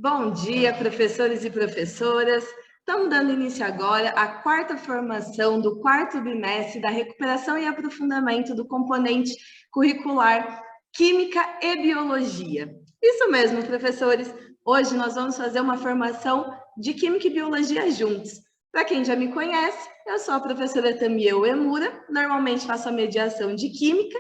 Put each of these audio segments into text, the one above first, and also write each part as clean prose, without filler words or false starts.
Bom dia, professores e professoras. Estamos dando início agora à quarta formação do quarto bimestre da recuperação e aprofundamento do componente curricular Química e Biologia. Isso mesmo, professores. Hoje nós vamos fazer uma formação de Química e Biologia juntos. Para quem já me conhece, eu sou a professora Tamie Uemura, normalmente faço a mediação de Química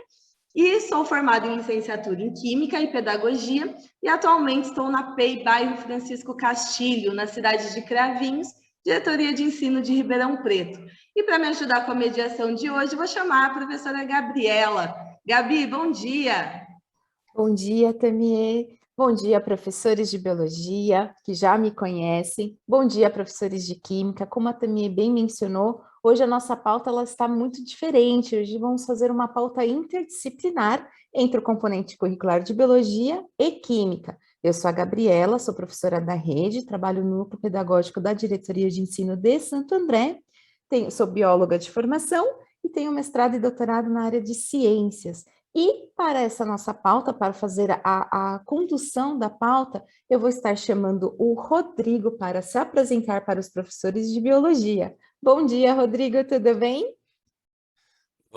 e sou formada em licenciatura em Química e Pedagogia e atualmente estou na PEI Bairro Francisco Castilho, na cidade de Cravinhos, diretoria de ensino de Ribeirão Preto. E para me ajudar com a mediação de hoje, vou chamar a professora Gabriela. Gabi, bom dia! Bom dia, Tamie. Bom dia, professores de Biologia, que já me conhecem. Bom dia, professores de Química. Como a Tamie bem mencionou, hoje a nossa pauta ela está muito diferente. Hoje vamos fazer uma pauta interdisciplinar entre o componente curricular de Biologia e Química. Eu sou a Gabriela, sou professora da rede, trabalho no núcleo pedagógico da Diretoria de Ensino de Santo André, sou bióloga de formação e tenho mestrado e doutorado na área de ciências. E para essa nossa pauta, para fazer a condução da pauta, eu vou estar chamando o Rodrigo para se apresentar para os professores de Biologia. Bom dia, Rodrigo, tudo bem?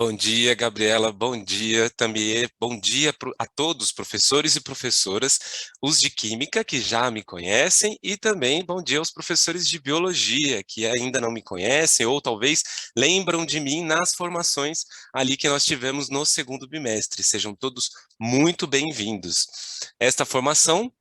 Bom dia, Gabriela, bom dia, Tamie, bom dia a todos, professores e professoras, os de Química, que já me conhecem, e também bom dia aos professores de Biologia, que ainda não me conhecem, ou talvez lembram de mim nas formações ali que nós tivemos no segundo bimestre. Sejam todos muito bem-vindos. Esta formação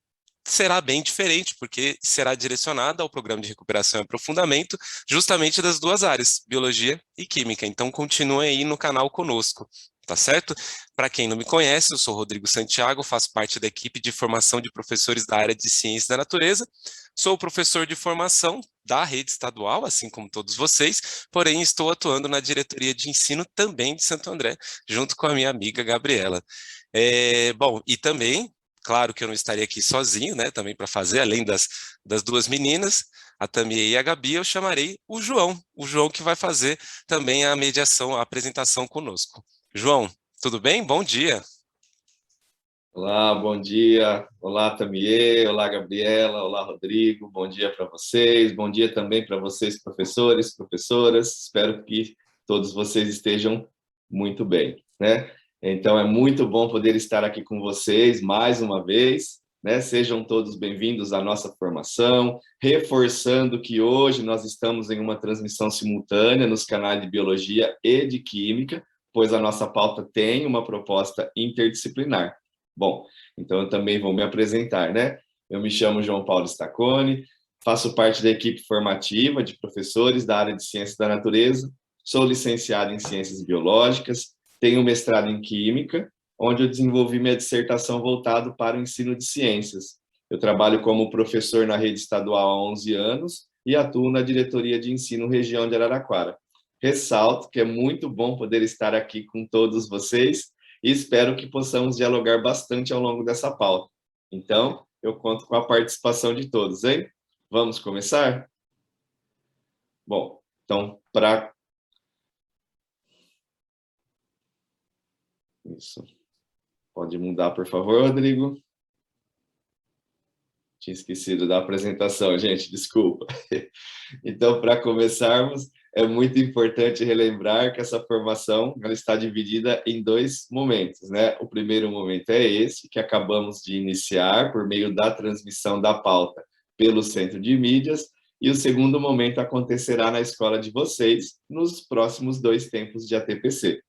será bem diferente, porque será direcionada ao programa de recuperação e aprofundamento, justamente das duas áreas, Biologia e Química. Então, continue aí no canal conosco, tá certo? Para quem não me conhece, eu sou Rodrigo Santiago, faço parte da equipe de formação de professores da área de Ciências da Natureza, sou professor de formação da rede estadual, assim como todos vocês, porém estou atuando na diretoria de ensino também de Santo André, junto com a minha amiga Gabriela. Bom, e também claro que eu não estaria aqui sozinho, né, também para fazer, além das duas meninas, a Tamie e a Gabi, eu chamarei o João que vai fazer também a mediação, a apresentação conosco. João, tudo bem? Bom dia. Olá, bom dia. Olá, Tamie. Olá, Gabriela. Olá, Rodrigo. Bom dia para vocês. Bom dia também para vocês, professores, professoras. Espero que todos vocês estejam muito bem, né? Então, é muito bom poder estar aqui com vocês mais uma vez, né? Sejam todos bem-vindos à nossa formação, reforçando que hoje nós estamos em uma transmissão simultânea nos canais de Biologia e de Química, pois a nossa pauta tem uma proposta interdisciplinar. Bom, então eu também vou me apresentar, né? Eu me chamo João Paulo Stacconi, faço parte da equipe formativa de professores da área de Ciências da Natureza, sou licenciado em Ciências Biológicas, tenho mestrado em Química, onde eu desenvolvi minha dissertação voltado para o ensino de ciências. Eu trabalho como professor na rede estadual há 11 anos e atuo na diretoria de ensino região de Araraquara. Ressalto que é muito bom poder estar aqui com todos vocês e espero que possamos dialogar bastante ao longo dessa pauta. Então, eu conto com a participação de todos, hein? Vamos começar? Bom, então, para... Isso. Pode mudar, por favor, Rodrigo? Tinha esquecido da apresentação, gente, desculpa. Então, para começarmos, é muito importante relembrar que essa formação ela está dividida em dois momentos, né? O primeiro momento é esse, que acabamos de iniciar por meio da transmissão da pauta pelo Centro de Mídias, e o segundo momento acontecerá na escola de vocês, nos próximos 2 tempos de ATPC.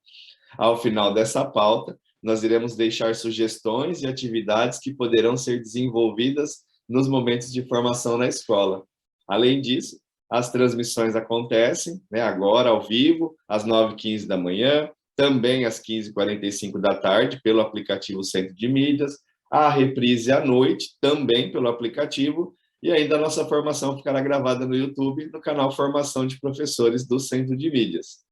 Ao final dessa pauta, nós iremos deixar sugestões e atividades que poderão ser desenvolvidas nos momentos de formação na escola. Além disso, as transmissões acontecem, né, agora ao vivo, às 9h15 da manhã, também às 15h45 da tarde, pelo aplicativo Centro de Mídias, a reprise à noite, também pelo aplicativo, e ainda a nossa formação ficará gravada no YouTube, no canal Formação de Professores do Centro de Mídias.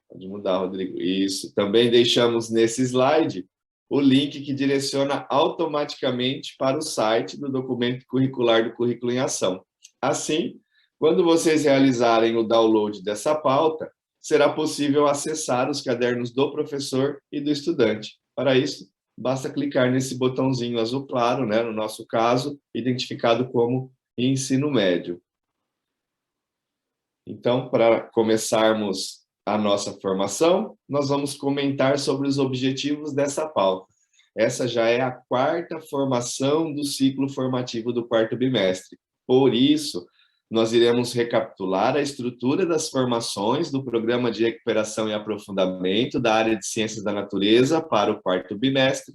Pode mudar, Rodrigo. Isso. Também deixamos nesse slide o link que direciona automaticamente para o site do documento curricular do Currículo em Ação. Assim, quando vocês realizarem o download dessa pauta, será possível acessar os cadernos do professor e do estudante. Para isso, basta clicar nesse botãozinho azul claro, né, no nosso caso, identificado como ensino médio. Então, para começarmos a nossa formação, nós vamos comentar sobre os objetivos dessa pauta. Essa já é a 4ª formação do ciclo formativo do 4º bimestre. Por isso, nós iremos recapitular a estrutura das formações do Programa de Recuperação e Aprofundamento da área de Ciências da Natureza para o 4º bimestre.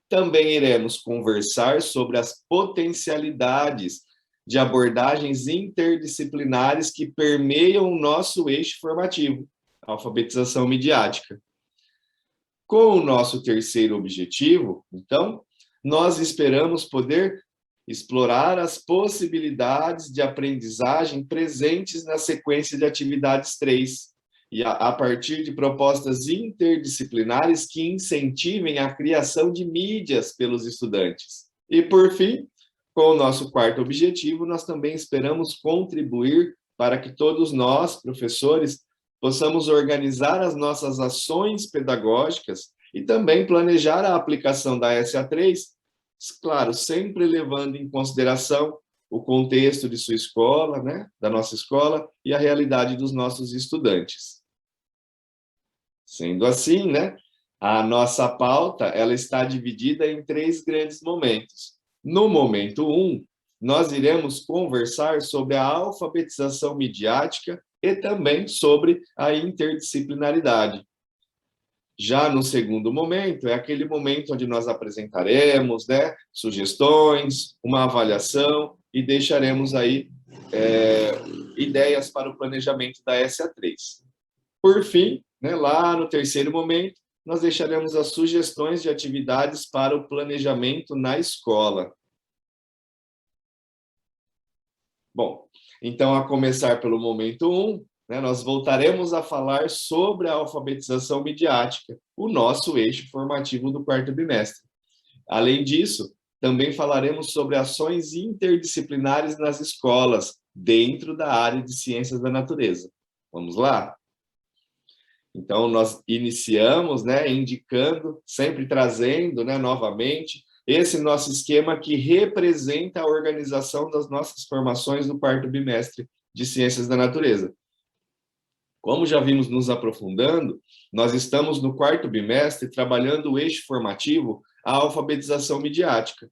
Também iremos conversar sobre as potencialidades de abordagens interdisciplinares que permeiam o nosso eixo formativo, a alfabetização midiática. Com o nosso 3º objetivo, então, nós esperamos poder explorar as possibilidades de aprendizagem presentes na sequência de atividades 3, e a partir de propostas interdisciplinares que incentivem a criação de mídias pelos estudantes. E, por fim, com o nosso 4º objetivo, nós também esperamos contribuir para que todos nós, professores, possamos organizar as nossas ações pedagógicas e também planejar a aplicação da SA3, claro, sempre levando em consideração o contexto de sua escola, né, da nossa escola, e a realidade dos nossos estudantes. Sendo assim, né, a nossa pauta ela está dividida em 3 grandes momentos. No momento 1, nós iremos conversar sobre a alfabetização midiática e também sobre a interdisciplinaridade. Já no segundo momento, é aquele momento onde nós apresentaremos, né, sugestões, uma avaliação e deixaremos aí ideias para o planejamento da SA3. Por fim, né, lá no 3º momento, nós deixaremos as sugestões de atividades para o planejamento na escola. Bom, então, a começar pelo momento 1, né, nós voltaremos a falar sobre a alfabetização midiática, o nosso eixo formativo do 4º bimestre. Além disso, também falaremos sobre ações interdisciplinares nas escolas, dentro da área de Ciências da Natureza. Vamos lá? Então, nós iniciamos, né, indicando, sempre trazendo, né, novamente, esse nosso esquema que representa a organização das nossas formações do 4º bimestre de Ciências da Natureza. Como já vimos nos aprofundando, nós estamos no 4º bimestre trabalhando o eixo formativo, a alfabetização midiática.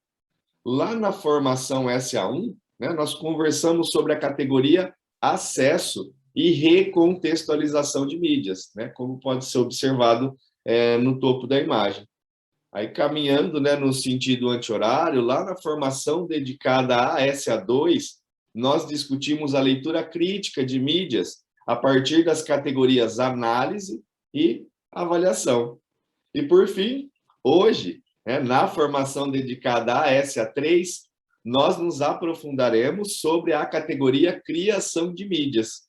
Lá na formação SA1, né, nós conversamos sobre a categoria acesso e recontextualização de mídias, né, como pode ser observado no topo da imagem. Aí, caminhando, né, no sentido anti-horário, lá na formação dedicada à SA2, nós discutimos a leitura crítica de mídias a partir das categorias análise e avaliação. E, por fim, hoje, né, na formação dedicada à SA3, nós nos aprofundaremos sobre a categoria criação de mídias.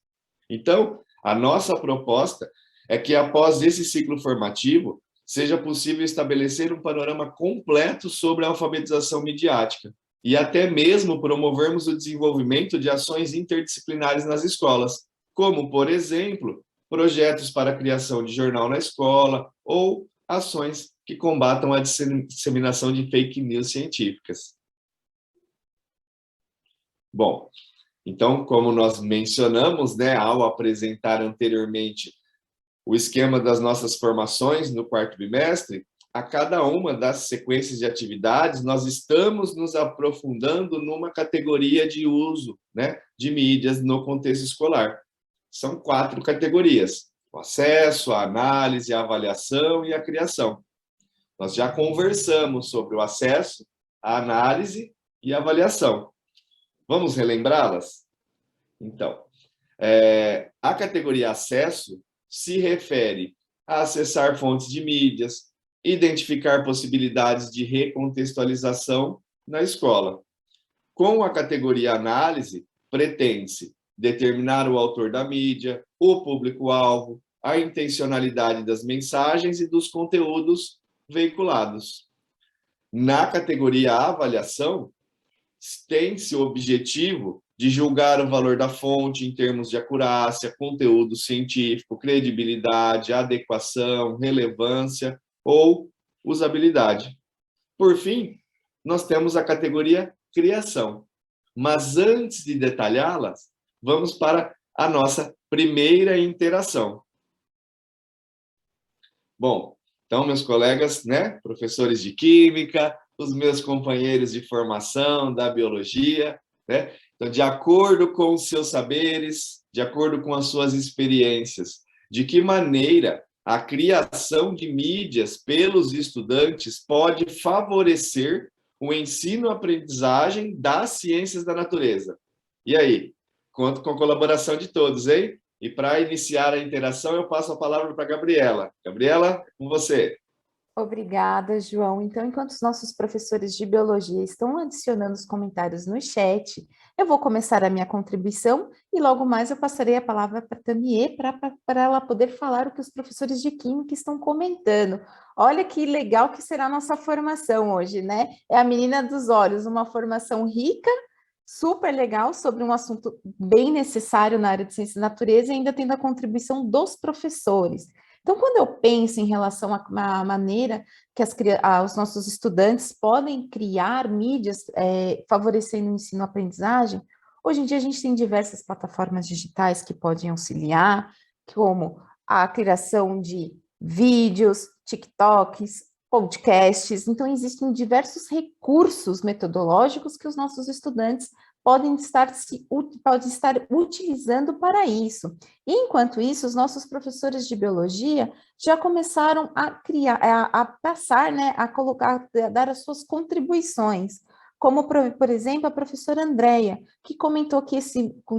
Então, a nossa proposta é que, após esse ciclo formativo, seja possível estabelecer um panorama completo sobre a alfabetização midiática e até mesmo promovermos o desenvolvimento de ações interdisciplinares nas escolas, como, por exemplo, projetos para a criação de jornal na escola ou ações que combatam a disseminação de fake news científicas. Bom, então, como nós mencionamos, né, ao apresentar anteriormente o esquema das nossas formações no 4º bimestre, a cada uma das sequências de atividades, nós estamos nos aprofundando numa categoria de uso, né, de mídias no contexto escolar. São 4 categorias: o acesso, a análise, a avaliação e a criação. Nós já conversamos sobre o acesso, a análise e a avaliação. Vamos relembrá-las? Então, a categoria acesso se refere a acessar fontes de mídias, identificar possibilidades de recontextualização na escola. Com a categoria análise, pretende-se determinar o autor da mídia, o público-alvo, a intencionalidade das mensagens e dos conteúdos veiculados. Na categoria avaliação, tem-se o objetivo de julgar o valor da fonte em termos de acurácia, conteúdo científico, credibilidade, adequação, relevância ou usabilidade. Por fim, nós temos a categoria criação. Mas antes de detalhá-las, vamos para a nossa primeira interação. Bom, então, meus colegas, né, professores de química, os meus companheiros de formação da biologia, né? Então, de acordo com os seus saberes, de acordo com as suas experiências, de que maneira a criação de mídias pelos estudantes pode favorecer o ensino-aprendizagem das ciências da natureza. E aí? Conto com a colaboração de todos, hein? E para iniciar a interação, eu passo a palavra para a Gabriela. Gabriela, com você. Obrigada, João. Então, enquanto os nossos professores de biologia estão adicionando os comentários no chat, eu vou começar a minha contribuição e logo mais eu passarei a palavra para a Tamie para ela poder falar o que os professores de química estão comentando. Olha que legal que será a nossa formação hoje, né? É a menina dos olhos, uma formação rica, super legal, sobre um assunto bem necessário na área de ciência da natureza e ainda tendo a contribuição dos professores. Então, quando eu penso em relação à maneira que os nossos estudantes podem criar mídias favorecendo o ensino-aprendizagem, hoje em dia a gente tem diversas plataformas digitais que podem auxiliar, como a criação de vídeos, TikToks, podcasts. Então, existem diversos recursos metodológicos que os nossos estudantes podem estar utilizando para isso. E, enquanto isso, os nossos professores de biologia já começaram a criar, a passar, né, a colocar, a dar as suas contribuições, como, por exemplo, a professora Andréia, que comentou que,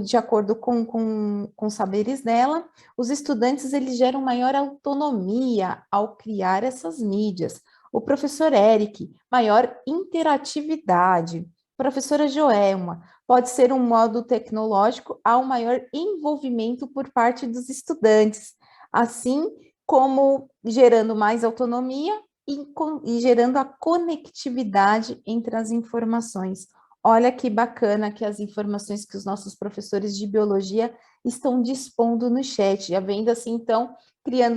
de acordo com os saberes dela, os estudantes eles geram maior autonomia ao criar essas mídias. O professor Eric, maior interatividade. Professora Joelma, pode ser um modo tecnológico ao maior envolvimento por parte dos estudantes, assim como gerando mais autonomia e gerando a conectividade entre as informações. Olha que bacana que as informações que os nossos professores de biologia estão dispondo no chat, havendo assim, então,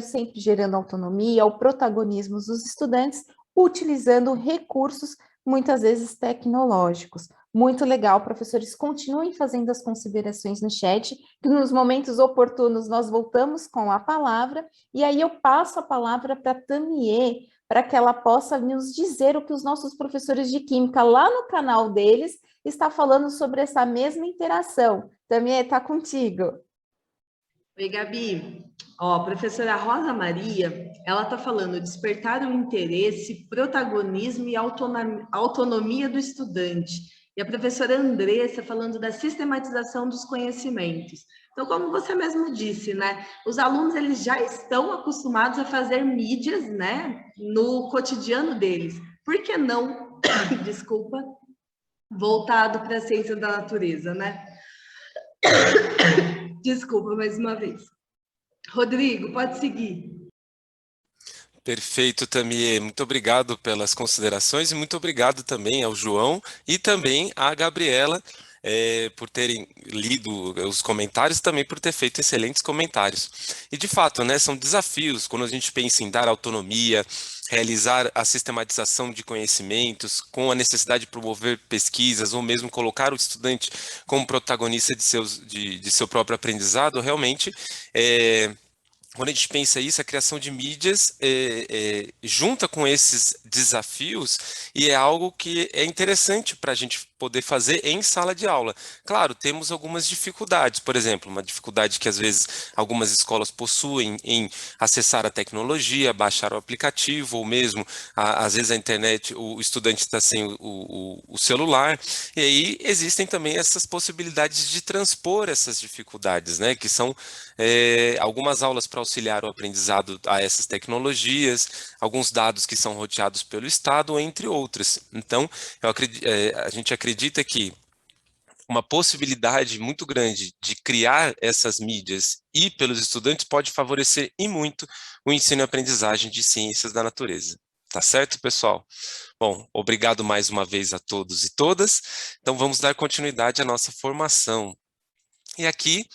sempre gerando autonomia, o protagonismo dos estudantes, utilizando recursos muitas vezes tecnológicos. Muito legal, professores, continuem fazendo as considerações no chat, que nos momentos oportunos nós voltamos com a palavra, e aí eu passo a palavra para a Tamie, para que ela possa nos dizer o que os nossos professores de química lá no canal deles está falando sobre essa mesma interação. Tamie, está contigo. Oi, Gabi. Ó, a professora Rosa Maria, ela está falando despertar o interesse, protagonismo e autonomia do estudante. E a professora Andressa falando da sistematização dos conhecimentos. Então, como você mesmo disse, né? Os alunos, eles já estão acostumados a fazer mídias, né? No cotidiano deles. Por que não, desculpa, voltado para a ciência da natureza, né? Desculpa, mais uma vez. Rodrigo, pode seguir. Perfeito, Tamie. Muito obrigado pelas considerações e muito obrigado também ao João e também à Gabriela por terem lido os comentários e também por ter feito excelentes comentários. E, de fato, né, são desafios quando a gente pensa em dar autonomia, realizar a sistematização de conhecimentos, com a necessidade de promover pesquisas ou mesmo colocar o estudante como protagonista de seu próprio aprendizado, realmente quando a gente pensa isso, a criação de mídias junta com esses desafios e é algo que é interessante para a gente poder fazer em sala de aula. Claro, temos algumas dificuldades, por exemplo, uma dificuldade que às vezes algumas escolas possuem em acessar a tecnologia, baixar o aplicativo, ou mesmo, às vezes a internet, o estudante está sem o celular, e aí existem também essas possibilidades de transpor essas dificuldades, né, que são algumas aulas para auxiliar o aprendizado a essas tecnologias, alguns dados que são roteados pelo Estado, entre outras. Então, a gente acredita que uma possibilidade muito grande de criar essas mídias e pelos estudantes pode favorecer e muito o ensino e aprendizagem de ciências da natureza. Tá certo, pessoal? Bom, obrigado mais uma vez a todos e todas. Então, vamos dar continuidade à nossa formação. E aqui,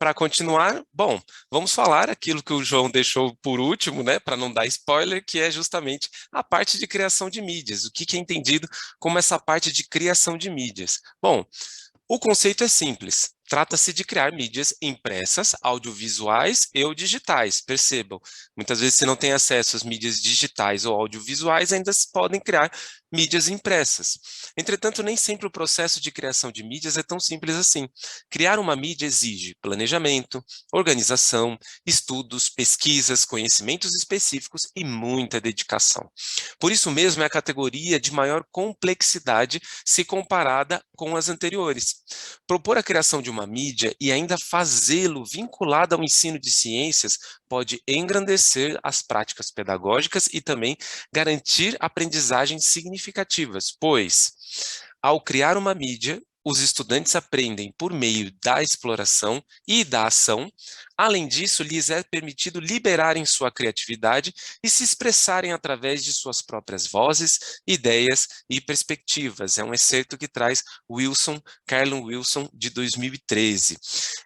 para continuar, bom, vamos falar aquilo que o João deixou por último, né, para não dar spoiler, que é justamente a parte de criação de mídias. O que é entendido como essa parte de criação de mídias? Bom, o conceito é simples. Trata-se de criar mídias impressas, audiovisuais e ou digitais. Percebam, muitas vezes se não tem acesso às mídias digitais ou audiovisuais, ainda se podem criar mídias impressas. Entretanto, nem sempre o processo de criação de mídias é tão simples assim. Criar uma mídia exige planejamento, organização, estudos, pesquisas, conhecimentos específicos e muita dedicação. Por isso mesmo é a categoria de maior complexidade se comparada com as anteriores. Propor a criação de uma mídia e ainda fazê-lo vinculado ao ensino de ciências pode engrandecer as práticas pedagógicas e também garantir aprendizagens significativas, pois, ao criar uma mídia, os estudantes aprendem por meio da exploração e da ação. Além disso, lhes é permitido liberarem sua criatividade e se expressarem através de suas próprias vozes, ideias e perspectivas. É um excerto que traz Carlin Wilson, de 2013.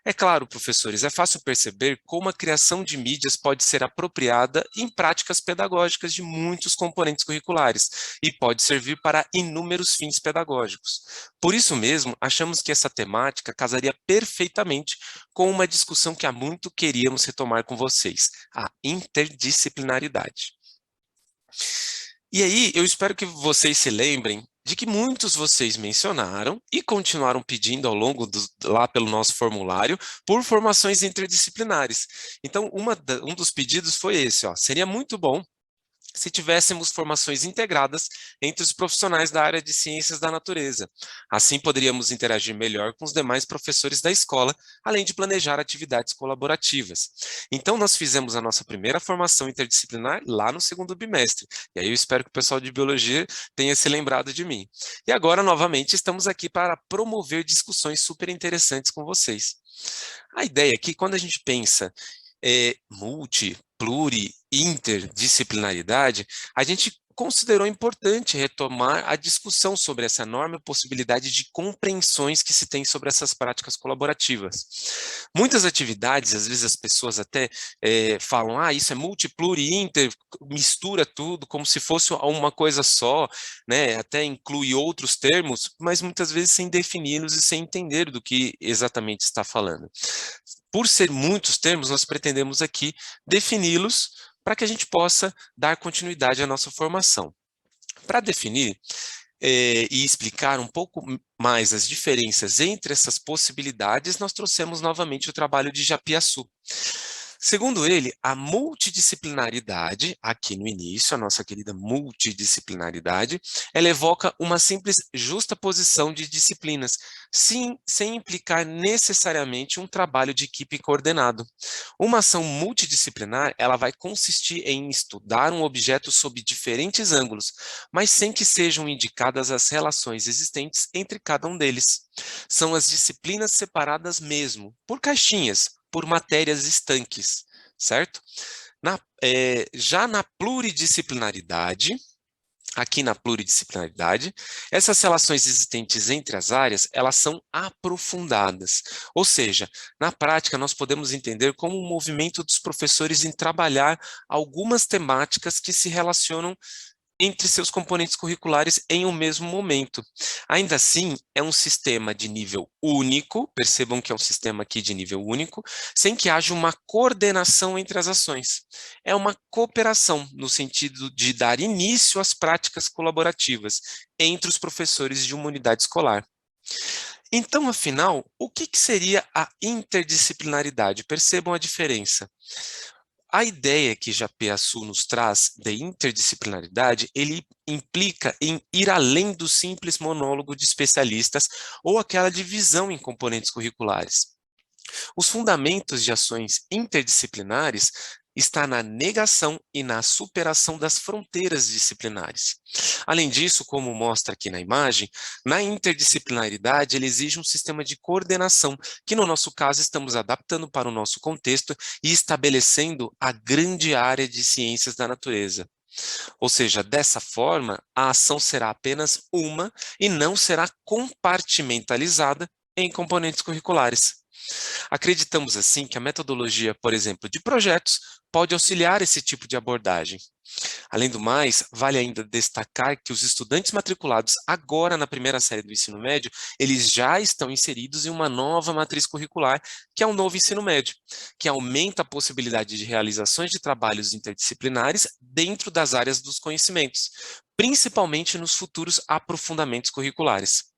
É claro, professores, é fácil perceber como a criação de mídias pode ser apropriada em práticas pedagógicas de muitos componentes curriculares e pode servir para inúmeros fins pedagógicos. Por isso mesmo, achamos que essa temática casaria perfeitamente com uma discussão que há muito queríamos retomar com vocês, a interdisciplinaridade. E aí, eu espero que vocês se lembrem de que muitos vocês mencionaram e continuaram pedindo ao longo lá pelo nosso formulário por formações interdisciplinares. Então, um dos pedidos foi esse, ó, seria muito bom se tivéssemos formações integradas entre os profissionais da área de ciências da natureza. Assim, poderíamos interagir melhor com os demais professores da escola, além de planejar atividades colaborativas. Então, nós fizemos a nossa primeira formação interdisciplinar lá no segundo bimestre. E aí eu espero que o pessoal de biologia tenha se lembrado de mim. E agora, novamente, estamos aqui para promover discussões super interessantes com vocês. A ideia aqui, quando a gente pensa interdisciplinaridade, a gente considerou importante retomar a discussão sobre essa enorme possibilidade de compreensões que se tem sobre essas práticas colaborativas. Muitas atividades, às vezes as pessoas até falam, isso é inter, mistura tudo como se fosse uma coisa só, né? Até inclui outros termos, mas muitas vezes sem defini-los e sem entender do que exatamente está falando. Por ser muitos termos, nós pretendemos aqui defini-los para que a gente possa dar continuidade à nossa formação. Para definir e explicar um pouco mais as diferenças entre essas possibilidades, nós trouxemos novamente o trabalho de Japiaçu. Segundo ele, a multidisciplinaridade, aqui no início, a nossa querida multidisciplinaridade, ela evoca uma simples justaposição de disciplinas, sem implicar necessariamente um trabalho de equipe coordenado. Uma ação multidisciplinar, ela vai consistir em estudar um objeto sob diferentes ângulos, mas sem que sejam indicadas as relações existentes entre cada um deles. São as disciplinas separadas mesmo, por caixinhas, por matérias estanques, certo? Já na pluridisciplinaridade, aqui na pluridisciplinaridade, essas relações existentes entre as áreas, elas são aprofundadas. Ou seja, na prática, nós podemos entender como um movimento dos professores em trabalhar algumas temáticas que se relacionam entre seus componentes curriculares em um mesmo momento. Ainda assim, é um sistema de nível único, percebam que é um sistema aqui de nível único, sem que haja uma coordenação entre as ações. É uma cooperação, no sentido de dar início às práticas colaborativas entre os professores de uma unidade escolar. Então, afinal, o que seria a interdisciplinaridade? Percebam a diferença. A ideia que Japiaçu nos traz de interdisciplinaridade, ele implica em ir além do simples monólogo de especialistas ou aquela divisão em componentes curriculares. Os fundamentos de ações interdisciplinares está na negação e na superação das fronteiras disciplinares. Além disso, como mostra aqui na imagem, na interdisciplinaridade ele exige um sistema de coordenação, que no nosso caso estamos adaptando para o nosso contexto e estabelecendo a grande área de ciências da natureza. Ou seja, dessa forma, a ação será apenas uma e não será compartimentalizada em componentes curriculares. Acreditamos, assim, que a metodologia, por exemplo, de projetos, pode auxiliar esse tipo de abordagem. Além do mais, vale ainda destacar que os estudantes matriculados agora na primeira série do ensino médio, eles já estão inseridos em uma nova matriz curricular, que é o novo ensino médio, que aumenta a possibilidade de realizações de trabalhos interdisciplinares dentro das áreas dos conhecimentos, principalmente nos futuros aprofundamentos curriculares.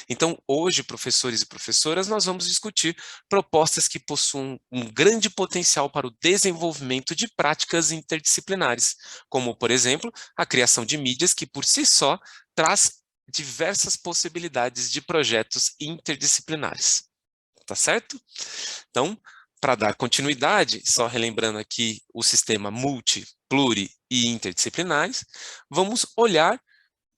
Então, hoje, professores e professoras, nós vamos discutir propostas que possuam um grande potencial para o desenvolvimento de práticas interdisciplinares, como, por exemplo, a criação de mídias que, por si só, traz diversas possibilidades de projetos interdisciplinares. Tá certo? Então, para dar continuidade, só relembrando aqui o sistema multi, pluri e interdisciplinares, vamos olhar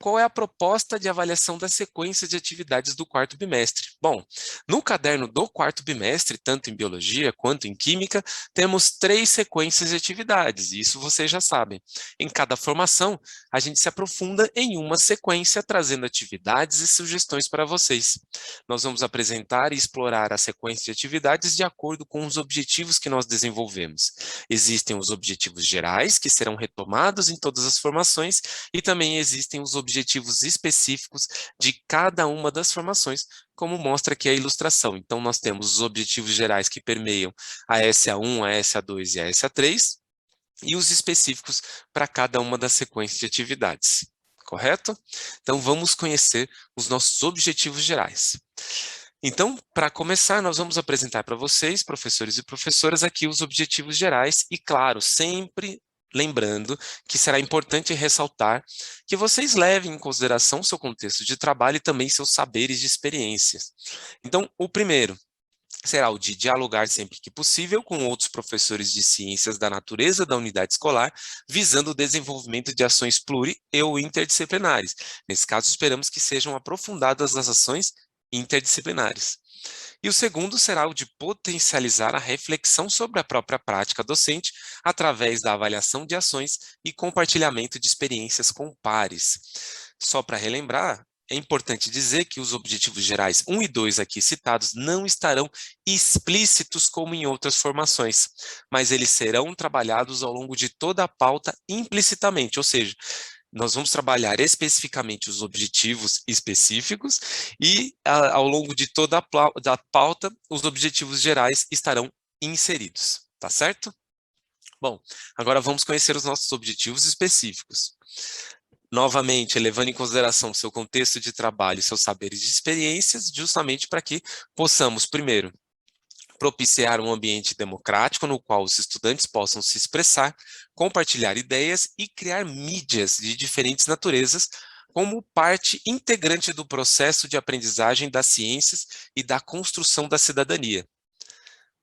qual é a proposta de avaliação da sequência de atividades do quarto bimestre. Bom, no caderno do quarto bimestre, tanto em biologia quanto em química, temos 3 sequências de atividades, isso vocês já sabem. Em cada formação, a gente se aprofunda em uma sequência, trazendo atividades e sugestões para vocês. Nós vamos apresentar e explorar a sequência de atividades de acordo com os objetivos que nós desenvolvemos. Existem os objetivos gerais, que serão retomados em todas as formações, e também existem os objetivos específicos de cada uma das formações, como mostra aqui a ilustração. Então, nós temos os objetivos gerais que permeiam a SA1, a SA2 e a SA3, e os específicos para cada uma das sequências de atividades, correto? Então, vamos conhecer os nossos objetivos gerais. Então, para começar, nós vamos apresentar para vocês, professores e professoras, aqui os objetivos gerais, e claro, sempre lembrando que será importante ressaltar que vocês levem em consideração o seu contexto de trabalho e também seus saberes de experiências. Então, o primeiro será o de dialogar sempre que possível com outros professores de ciências da natureza da unidade escolar, visando o desenvolvimento de ações pluri- ou interdisciplinares. Nesse caso, esperamos que sejam aprofundadas as ações interdisciplinares. E o segundo será o de potencializar a reflexão sobre a própria prática docente através da avaliação de ações e compartilhamento de experiências com pares. Só para relembrar, é importante dizer que os objetivos gerais 1 e 2 aqui citados não estarão explícitos como em outras formações, mas eles serão trabalhados ao longo de toda a pauta implicitamente, ou seja, nós vamos trabalhar especificamente os objetivos específicos e, ao longo de toda a pauta, os objetivos gerais estarão inseridos, tá certo? Bom, agora vamos conhecer os nossos objetivos específicos. Novamente, levando em consideração o seu contexto de trabalho e seus saberes e experiências, justamente para que possamos, primeiro, propiciar um ambiente democrático no qual os estudantes possam se expressar, compartilhar ideias e criar mídias de diferentes naturezas como parte integrante do processo de aprendizagem das ciências e da construção da cidadania.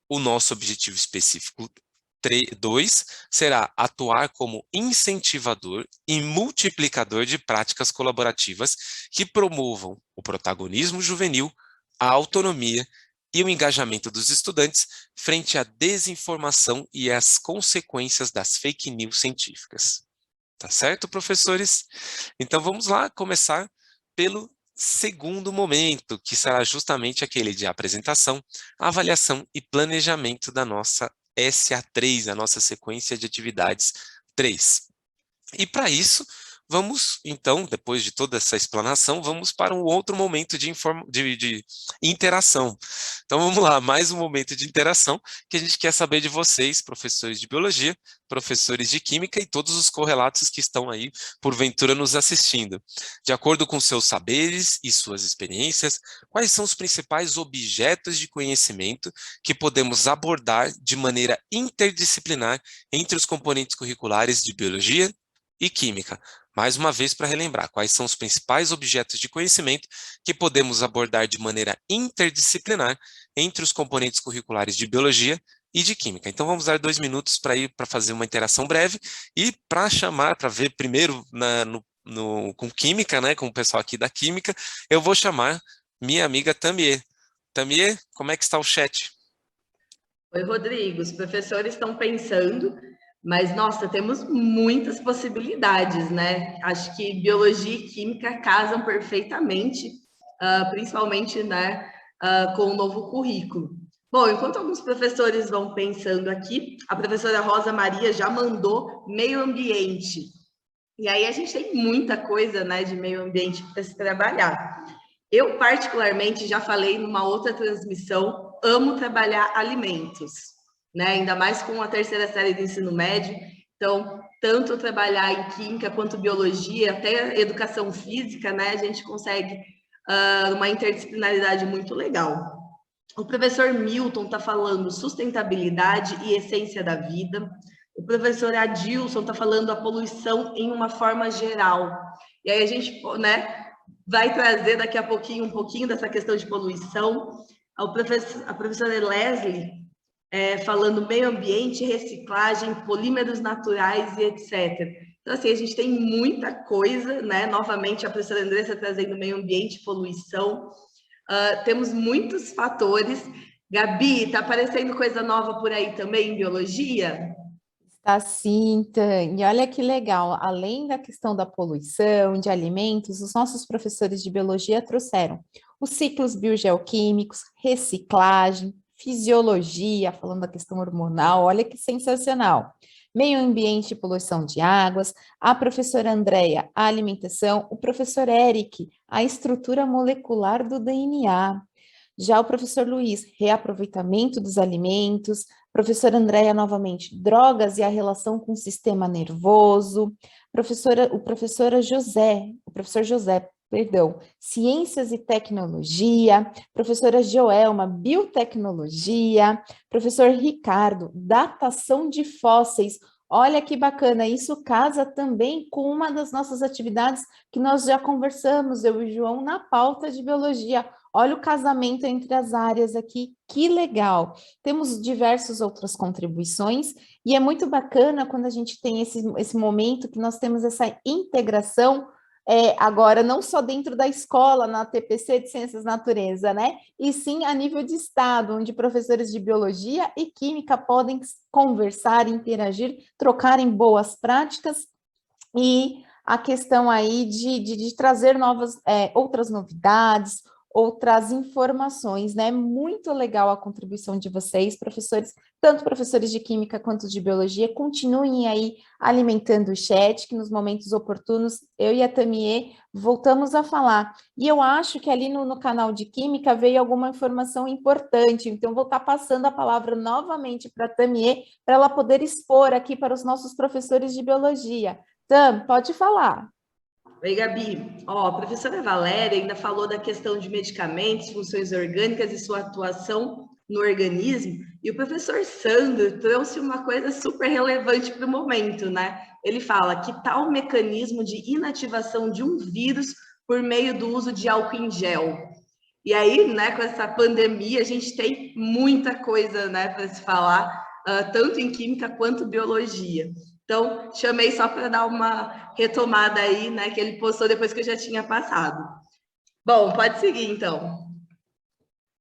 O nosso objetivo específico 2 será atuar como incentivador e multiplicador de práticas colaborativas que promovam o protagonismo juvenil, a autonomia e o engajamento dos estudantes frente à desinformação e às consequências das fake news científicas. Tá certo, professores? Então vamos lá começar pelo segundo momento, que será justamente aquele de apresentação, avaliação e planejamento da nossa SA3, a nossa sequência de atividades 3. E para isso, vamos, então, depois de toda essa explanação, vamos para um outro momento de interação. Então, vamos lá, mais um momento de interação que a gente quer saber de vocês, professores de biologia, professores de química e todos os correlatos que estão aí, porventura, nos assistindo. De acordo com seus saberes e suas experiências, quais são os principais objetos de conhecimento que podemos abordar de maneira interdisciplinar entre os componentes curriculares de biologia e química? Mais uma vez, para relembrar, quais são os principais objetos de conhecimento que podemos abordar de maneira interdisciplinar entre os componentes curriculares de biologia e de química. Então, vamos dar 2 minutos para fazer uma interação breve e para chamar, para ver primeiro com química, né, com o pessoal aqui da química, eu vou chamar minha amiga Tamie. Tamie, como é que está o chat? Oi, Rodrigo, os professores estão pensando, mas, nossa, temos muitas possibilidades, né? Acho que biologia e química casam perfeitamente, principalmente, né, com o novo currículo. Bom, enquanto alguns professores vão pensando aqui, a professora Rosa Maria já mandou meio ambiente. E aí a gente tem muita coisa, né, de meio ambiente para se trabalhar. Eu, particularmente, já falei numa outra transmissão, amo trabalhar alimentos, né? Ainda mais com a terceira série do ensino médio. Então, tanto trabalhar em química quanto biologia, até educação física, né? A gente consegue uma interdisciplinaridade muito legal. O professor Milton está falando sustentabilidade e essência da vida. O professor Adilson está falando a poluição em uma forma geral. E aí a gente, né, vai trazer daqui a pouquinho um pouquinho dessa questão de poluição. A professora Leslie falando meio ambiente, reciclagem, polímeros naturais e etc. Então, assim, a gente tem muita coisa, né? Novamente, a professora Andressa trazendo meio ambiente, poluição. Temos muitos fatores. Gabi, está aparecendo coisa nova por aí também em biologia? Tá sim, Tan. E olha que legal, além da questão da poluição, de alimentos, os nossos professores de biologia trouxeram os ciclos biogeoquímicos, reciclagem, fisiologia, falando da questão hormonal, olha que sensacional. Meio ambiente e poluição de águas, a professora Andréia, a alimentação, o professor Eric, a estrutura molecular do DNA. Já o professor Luiz, reaproveitamento dos alimentos, professora Andréia, novamente, drogas e a relação com o sistema nervoso, o professor José, perdão, ciências e tecnologia, professora Joelma, biotecnologia, professor Ricardo, datação de fósseis. Olha que bacana, isso casa também com uma das nossas atividades que nós já conversamos, eu e o João, na pauta de biologia. Olha o casamento entre as áreas aqui, que legal. Temos diversas outras contribuições e é muito bacana quando a gente tem esse momento que nós temos essa integração agora não só dentro da escola, na TPC de Ciências da Natureza, né? E sim a nível de estado, onde professores de biologia e química podem conversar, interagir, trocarem boas práticas e a questão aí de trazer outras novidades, outras informações, né? Muito legal a contribuição de vocês, professores, tanto professores de química quanto de biologia, continuem aí alimentando o chat, que nos momentos oportunos, eu e a Tamie voltamos a falar. E eu acho que ali no canal de química veio alguma informação importante, então vou estar passando a palavra novamente para a Tamie, para ela poder expor aqui para os nossos professores de biologia. Tam, pode falar. Oi, Gabi. Ó, a professora Valéria ainda falou da questão de medicamentos, funções orgânicas e sua atuação no organismo. E o professor Sandro trouxe uma coisa super relevante para o momento, né? Ele fala que tal mecanismo de inativação de um vírus por meio do uso de álcool em gel. E aí, né, com essa pandemia, a gente tem muita coisa, né, para se falar, tanto em química quanto biologia. Então, chamei só para dar uma retomada aí, né, que ele postou depois que eu já tinha passado. Bom, pode seguir, então.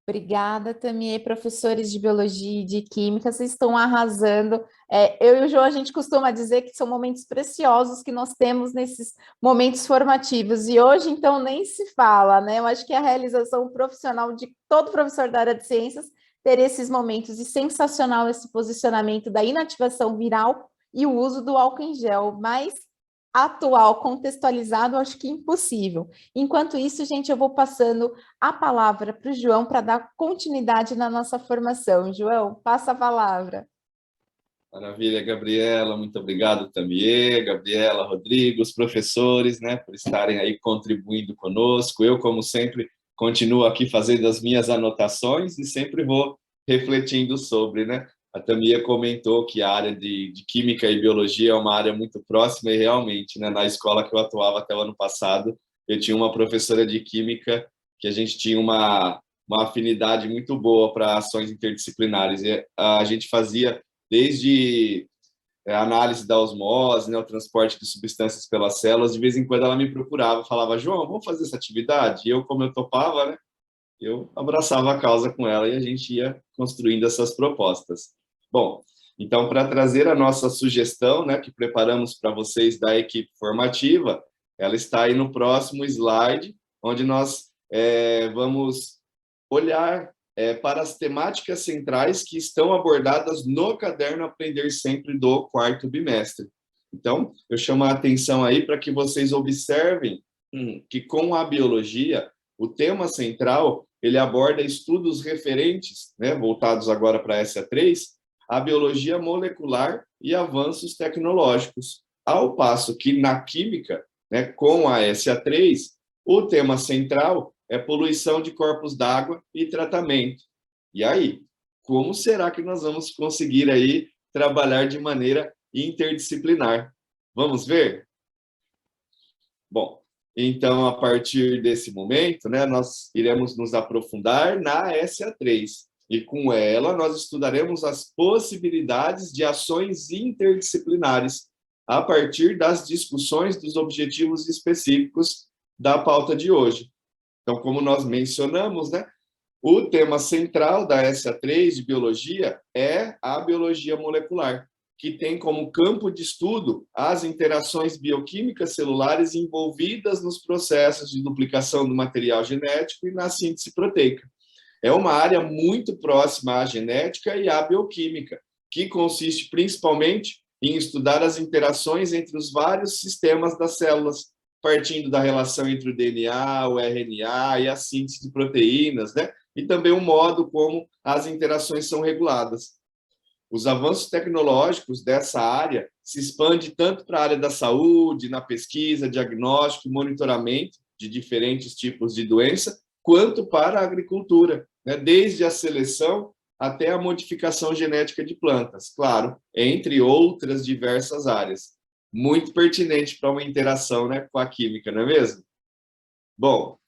Obrigada, Tamie, professores de biologia e de química, vocês estão arrasando. Eu e o João, a gente costuma dizer que são momentos preciosos que nós temos nesses momentos formativos, e hoje, então, nem se fala, né? Eu acho que é a realização profissional de todo professor da área de ciências ter esses momentos, e sensacional esse posicionamento da inativação viral e o uso do álcool em gel, mas atual, contextualizado, acho que impossível. Enquanto isso, gente, eu vou passando a palavra para o João para dar continuidade na nossa formação. João, passa a palavra. Maravilha, Gabriela, muito obrigado, Tamie, Gabriela, Rodrigo, os professores, né, por estarem aí contribuindo conosco. Eu, como sempre, continuo aqui fazendo as minhas anotações e sempre vou refletindo sobre, né? A Tamie comentou que a área de Química e Biologia é uma área muito próxima e realmente, né, na escola que eu atuava até o ano passado, eu tinha uma professora de Química que a gente tinha uma afinidade muito boa para ações interdisciplinares. E a gente fazia desde a análise da osmose, né, o transporte de substâncias pelas células. De vez em quando ela me procurava, falava, João, vamos fazer essa atividade? E eu, como eu topava, né, eu abraçava a causa com ela e a gente ia construindo essas propostas. Bom, então, para trazer a nossa sugestão, né, que preparamos para vocês da equipe formativa, ela está aí no próximo slide, onde nós vamos olhar para as temáticas centrais que estão abordadas no caderno Aprender Sempre do quarto bimestre. Então, eu chamo a atenção aí para que vocês observem que com a biologia, o tema central, ele aborda estudos referentes, né, voltados agora para a SA3, a biologia molecular e avanços tecnológicos. Ao passo que na química, né, com a SA3, o tema central é poluição de corpos d'água e tratamento. E aí, como será que nós vamos conseguir aí trabalhar de maneira interdisciplinar? Vamos ver? Bom, então, a partir desse momento, né, nós iremos nos aprofundar na SA3. E com ela, nós estudaremos as possibilidades de ações interdisciplinares a partir das discussões dos objetivos específicos da pauta de hoje. Então, como nós mencionamos, né, o tema central da SA3 de biologia é a biologia molecular, que tem como campo de estudo as interações bioquímicas celulares envolvidas nos processos de duplicação do material genético e na síntese proteica. É uma área muito próxima à genética e à bioquímica, que consiste principalmente em estudar as interações entre os vários sistemas das células, partindo da relação entre o DNA, o RNA e a síntese de proteínas, né? E também o modo como as interações são reguladas. Os avanços tecnológicos dessa área se expandem tanto para a área da saúde, na pesquisa, diagnóstico e monitoramento de diferentes tipos de doença, quanto para a agricultura, né? Desde a seleção até a modificação genética de plantas, claro, entre outras diversas áreas. Muito pertinente para uma interação, né, com a química, não é mesmo? Bom,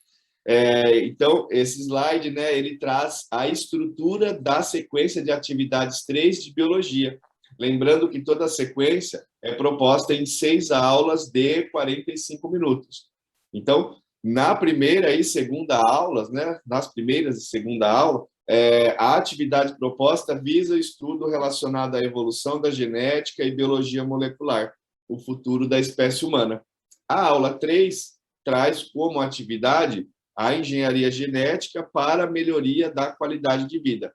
então, esse slide, né, ele traz a estrutura da sequência de atividades 3 de biologia. Lembrando que toda a sequência é proposta em 6 aulas de 45 minutos. Então, na primeira e segunda aulas, né, nas primeiras e segunda aula, a atividade proposta visa o estudo relacionado à evolução da genética e biologia molecular, o futuro da espécie humana. A aula 3 traz como atividade a engenharia genética para a melhoria da qualidade de vida.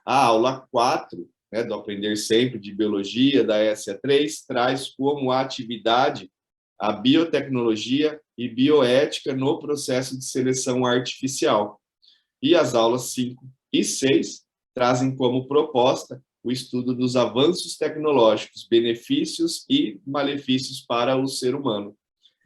A aula 4, né, do Aprender Sempre de Biologia, da SA3, traz como atividade a biotecnologia e bioética no processo de seleção artificial. E as aulas 5 e 6 trazem como proposta o estudo dos avanços tecnológicos, benefícios e malefícios para o ser humano.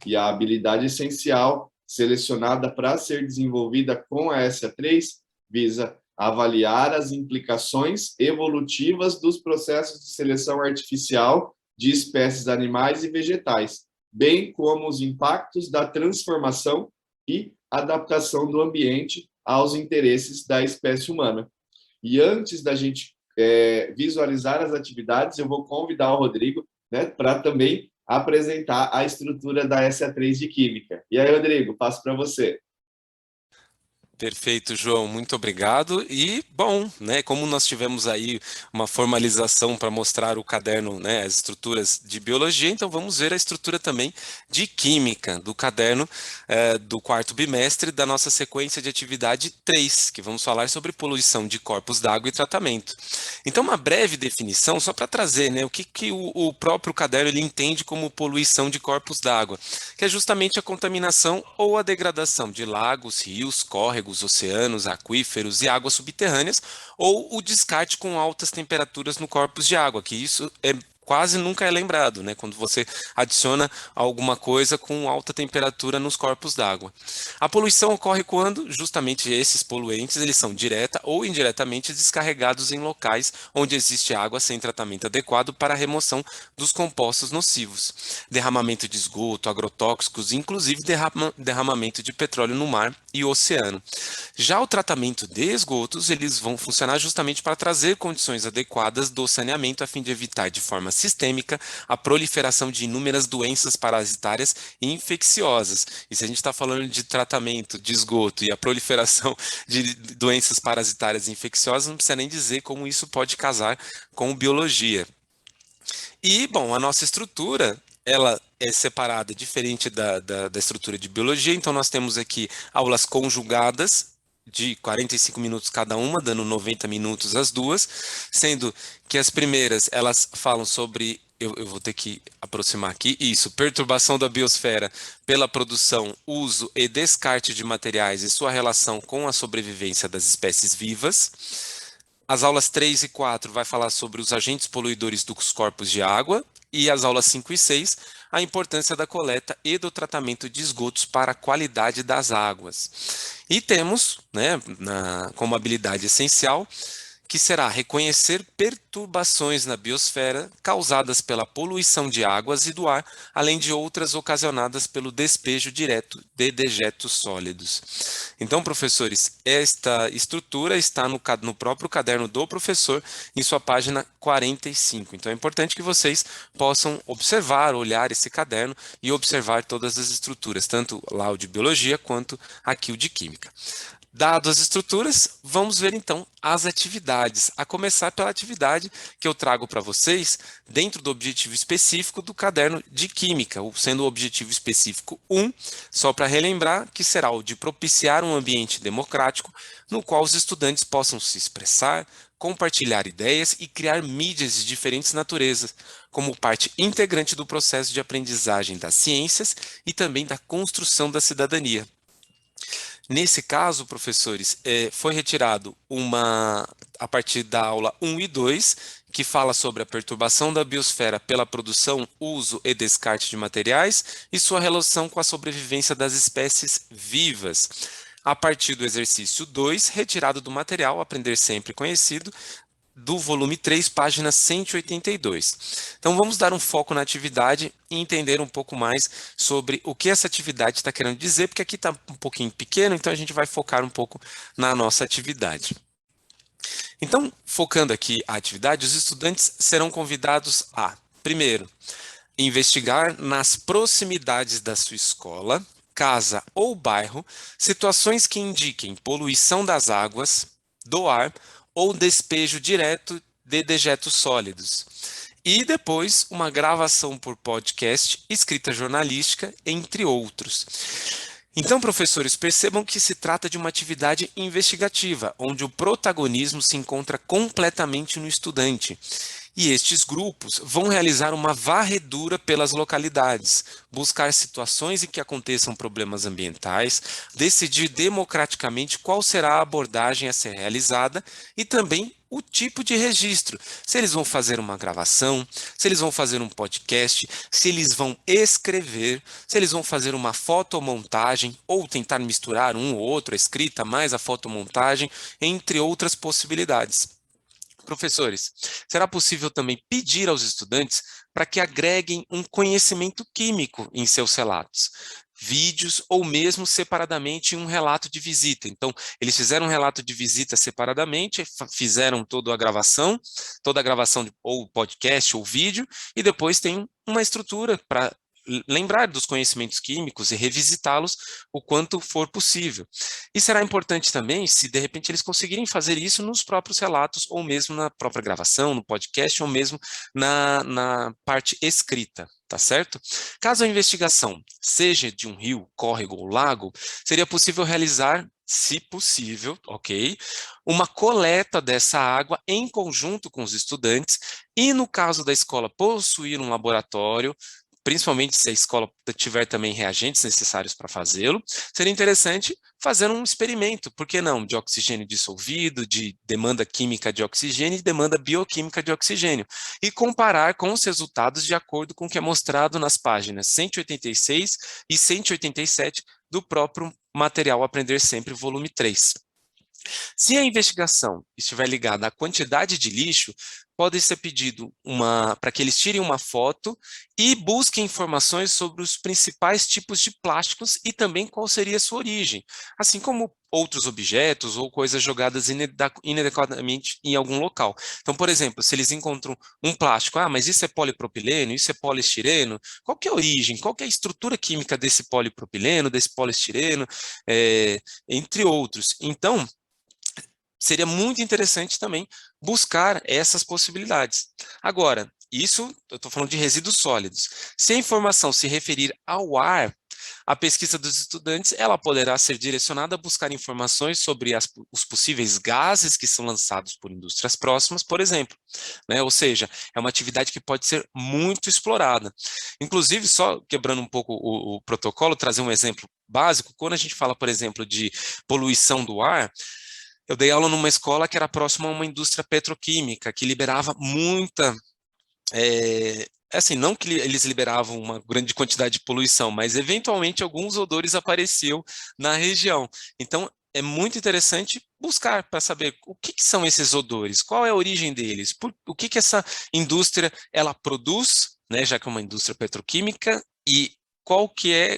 E a habilidade essencial selecionada para ser desenvolvida com a SA3 visa avaliar as implicações evolutivas dos processos de seleção artificial de espécies animais e vegetais, bem como os impactos da transformação e adaptação do ambiente aos interesses da espécie humana. E antes da gente visualizar as atividades, eu vou convidar o Rodrigo, né, para também apresentar a estrutura da SA3 de Química. E aí, Rodrigo, passo para você. Perfeito, João, muito obrigado. E, bom, né, como nós tivemos aí uma formalização para mostrar o caderno, né, as estruturas de biologia, então vamos ver a estrutura também de química do caderno do quarto bimestre da nossa sequência de atividade 3, que vamos falar sobre poluição de corpos d'água e tratamento. Então, uma breve definição, só para trazer, né, o que o próprio caderno ele entende como poluição de corpos d'água, que é justamente a contaminação ou a degradação de lagos, rios, córregos, oceanos, aquíferos e águas subterrâneas, ou o descarte com altas temperaturas no corpos de água, que isso quase nunca é lembrado, né, quando você adiciona alguma coisa com alta temperatura nos corpos d'água. A poluição ocorre quando, justamente, esses poluentes eles são direta ou indiretamente descarregados em locais onde existe água sem tratamento adequado para a remoção dos compostos nocivos, derramamento de esgoto, agrotóxicos, inclusive derramamento de petróleo no mar e oceano. Já o tratamento de esgotos, eles vão funcionar justamente para trazer condições adequadas do saneamento a fim de evitar de forma sistêmica a proliferação de inúmeras doenças parasitárias e infecciosas. E se a gente está falando de tratamento de esgoto e a proliferação de doenças parasitárias e infecciosas, não precisa nem dizer como isso pode casar com biologia. E, bom, a nossa estrutura, ela é separada, diferente da estrutura de biologia, então nós temos aqui aulas conjugadas, de 45 minutos cada uma, dando 90 minutos as duas, sendo que as primeiras, elas falam sobre, eu vou ter que aproximar aqui, isso, perturbação da biosfera pela produção, uso e descarte de materiais e sua relação com a sobrevivência das espécies vivas. As aulas 3 e 4 vai falar sobre os agentes poluidores dos corpos de água, e as aulas 5 e 6, a importância da coleta e do tratamento de esgotos para a qualidade das águas. E temos, né, como habilidade essencial, que será reconhecer perturbações na biosfera causadas pela poluição de águas e do ar, além de outras ocasionadas pelo despejo direto de dejetos sólidos. Então, professores, esta estrutura está no próprio caderno do professor, em sua página 45. Então, é importante que vocês possam observar, olhar esse caderno e observar todas as estruturas, tanto lá o de biologia quanto aqui o de química. Dadas as estruturas, vamos ver então as atividades, a começar pela atividade que eu trago para vocês dentro do objetivo específico do caderno de Química, sendo o objetivo específico 1, só para relembrar, que será o de propiciar um ambiente democrático no qual os estudantes possam se expressar, compartilhar ideias e criar mídias de diferentes naturezas, como parte integrante do processo de aprendizagem das ciências e também da construção da cidadania. Nesse caso, professores, foi retirado a partir da aula 1 e 2, que fala sobre a perturbação da biosfera pela produção, uso e descarte de materiais e sua relação com a sobrevivência das espécies vivas. A partir do exercício 2, retirado do material Aprender Sempre Conhecido, do volume 3, página 182. Então, vamos dar um foco na atividade e entender um pouco mais sobre o que essa atividade está querendo dizer, porque aqui está um pouquinho pequeno, então a gente vai focar um pouco na nossa atividade. Então, focando aqui a atividade, os estudantes serão convidados a, primeiro, investigar nas proximidades da sua escola, casa ou bairro, situações que indiquem poluição das águas, do ar, ou despejo direto de dejetos sólidos. E depois, uma gravação por podcast, escrita jornalística, entre outros. Então, professores, percebam que se trata de uma atividade investigativa, onde o protagonismo se encontra completamente no estudante. E estes grupos vão realizar uma varredura pelas localidades, buscar situações em que aconteçam problemas ambientais, decidir democraticamente qual será a abordagem a ser realizada e também o tipo de registro. Se eles vão fazer uma gravação, se eles vão fazer um podcast, se eles vão escrever, se eles vão fazer uma fotomontagem ou tentar misturar um ou outro, a escrita mais a fotomontagem, entre outras possibilidades. Professores, será possível também pedir aos estudantes para que agreguem um conhecimento químico em seus relatos, vídeos ou mesmo separadamente um relato de visita. Então, eles fizeram um relato de visita separadamente, fizeram toda a gravação ou podcast ou vídeo, e depois tem uma estrutura para lembrar dos conhecimentos químicos e revisitá-los o quanto for possível. E será importante também se, de repente, eles conseguirem fazer isso nos próprios relatos, ou mesmo na própria gravação, no podcast, ou mesmo na parte escrita, tá certo? Caso a investigação seja de um rio, córrego ou lago, seria possível realizar, se possível, ok, uma coleta dessa água em conjunto com os estudantes, e no caso da escola possuir um laboratório, principalmente se a escola tiver também reagentes necessários para fazê-lo, seria interessante fazer um experimento, por que não, de oxigênio dissolvido, de demanda química de oxigênio e demanda bioquímica de oxigênio, e comparar com os resultados de acordo com o que é mostrado nas páginas 186 e 187 do próprio material Aprender Sempre, volume 3. Se a investigação estiver ligada à quantidade de lixo, pode ser pedido para que eles tirem uma foto e busquem informações sobre os principais tipos de plásticos e também qual seria a sua origem, assim como outros objetos ou coisas jogadas inadequadamente em algum local. Então, por exemplo, se eles encontram um plástico, mas isso é polipropileno, isso é poliestireno, qual que é a origem, qual que é a estrutura química desse polipropileno, desse poliestireno, entre outros. Então, seria muito interessante também buscar essas possibilidades. Agora, isso eu estou falando de resíduos sólidos. Se a informação se referir ao ar, a pesquisa dos estudantes ela poderá ser direcionada a buscar informações sobre os possíveis gases que são lançados por indústrias próximas, por exemplo, né? Ou seja, é uma atividade que pode ser muito explorada. Inclusive, só quebrando um pouco o protocolo, trazer um exemplo básico, quando a gente fala, por exemplo, de poluição do ar, eu dei aula numa escola que era próxima a uma indústria petroquímica, que liberava muita assim, não que eles liberavam uma grande quantidade de poluição, mas eventualmente alguns odores apareciam na região. Então, é muito interessante buscar para saber o que são esses odores, qual é a origem deles, o que essa indústria ela produz, né, já que é uma indústria petroquímica, e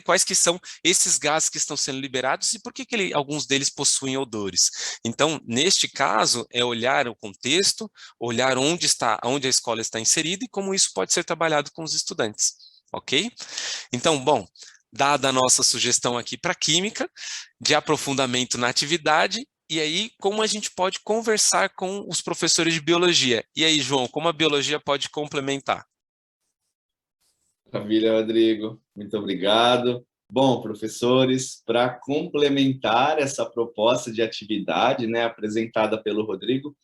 quais que são esses gases que estão sendo liberados e por que alguns deles possuem odores. Então, neste caso, é olhar o contexto, olhar onde a escola está inserida e como isso pode ser trabalhado com os estudantes, ok? Então, bom, dada a nossa sugestão aqui para química, de aprofundamento na atividade, e aí como a gente pode conversar com os professores de biologia. E aí, João, como a biologia pode complementar? Maravilha, Rodrigo. Muito obrigado. Bom, professores, para complementar essa proposta de atividade, né, apresentada pelo Rodrigo,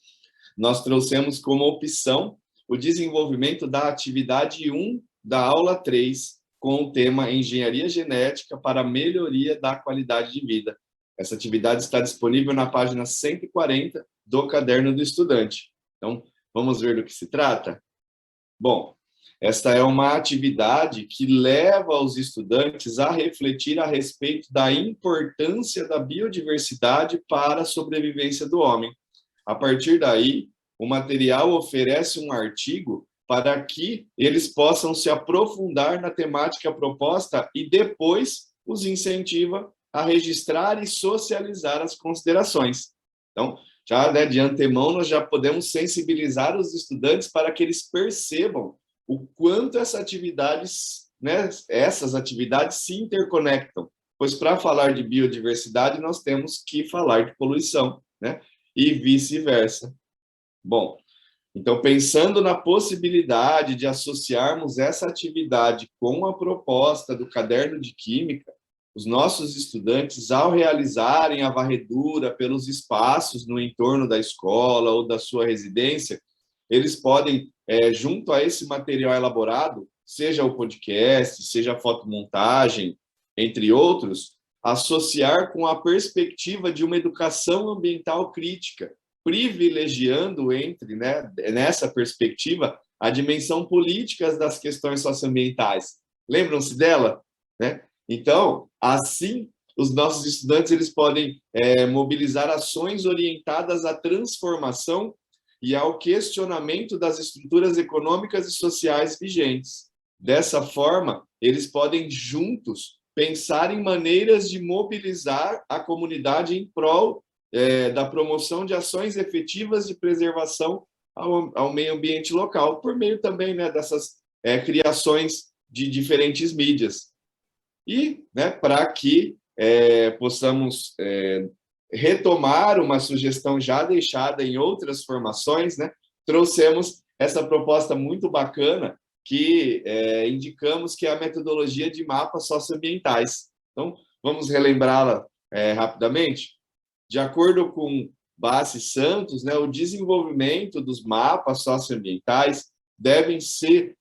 nós trouxemos como opção o desenvolvimento da atividade 1 da aula 3, com o tema Engenharia Genética para a Melhoria da Qualidade de Vida. Essa atividade está disponível na página 140 do Caderno do Estudante. Então, vamos ver do que se trata? Bom, esta é uma atividade que leva os estudantes a refletir a respeito da importância da biodiversidade para a sobrevivência do homem. A partir daí, o material oferece um artigo para que eles possam se aprofundar na temática proposta e depois os incentiva a registrar e socializar as considerações. Então, já de antemão, nós já podemos sensibilizar os estudantes para que eles percebam o quanto essas atividades se interconectam, pois para falar de biodiversidade nós temos que falar de poluição, né? E vice-versa. Bom, então pensando na possibilidade de associarmos essa atividade com a proposta do caderno de química, os nossos estudantes, ao realizarem a varredura pelos espaços no entorno da escola ou da sua residência, eles podem, junto a esse material elaborado, seja o podcast, seja a fotomontagem, entre outros, associar com a perspectiva de uma educação ambiental crítica, privilegiando nessa perspectiva a dimensão política das questões socioambientais. Lembram-se dela? Né? Então, assim, os nossos estudantes eles podem mobilizar ações orientadas à transformação e ao questionamento das estruturas econômicas e sociais vigentes. Dessa forma, eles podem juntos pensar em maneiras de mobilizar a comunidade em prol da promoção de ações efetivas de preservação ao meio ambiente local, por meio também dessas criações de diferentes mídias. E para que possamos retomar uma sugestão já deixada em outras formações, trouxemos essa proposta muito bacana que indicamos que é a metodologia de mapas socioambientais. Então, vamos relembrá-la rapidamente? De acordo com Bassi Santos, o desenvolvimento dos mapas socioambientais devem ser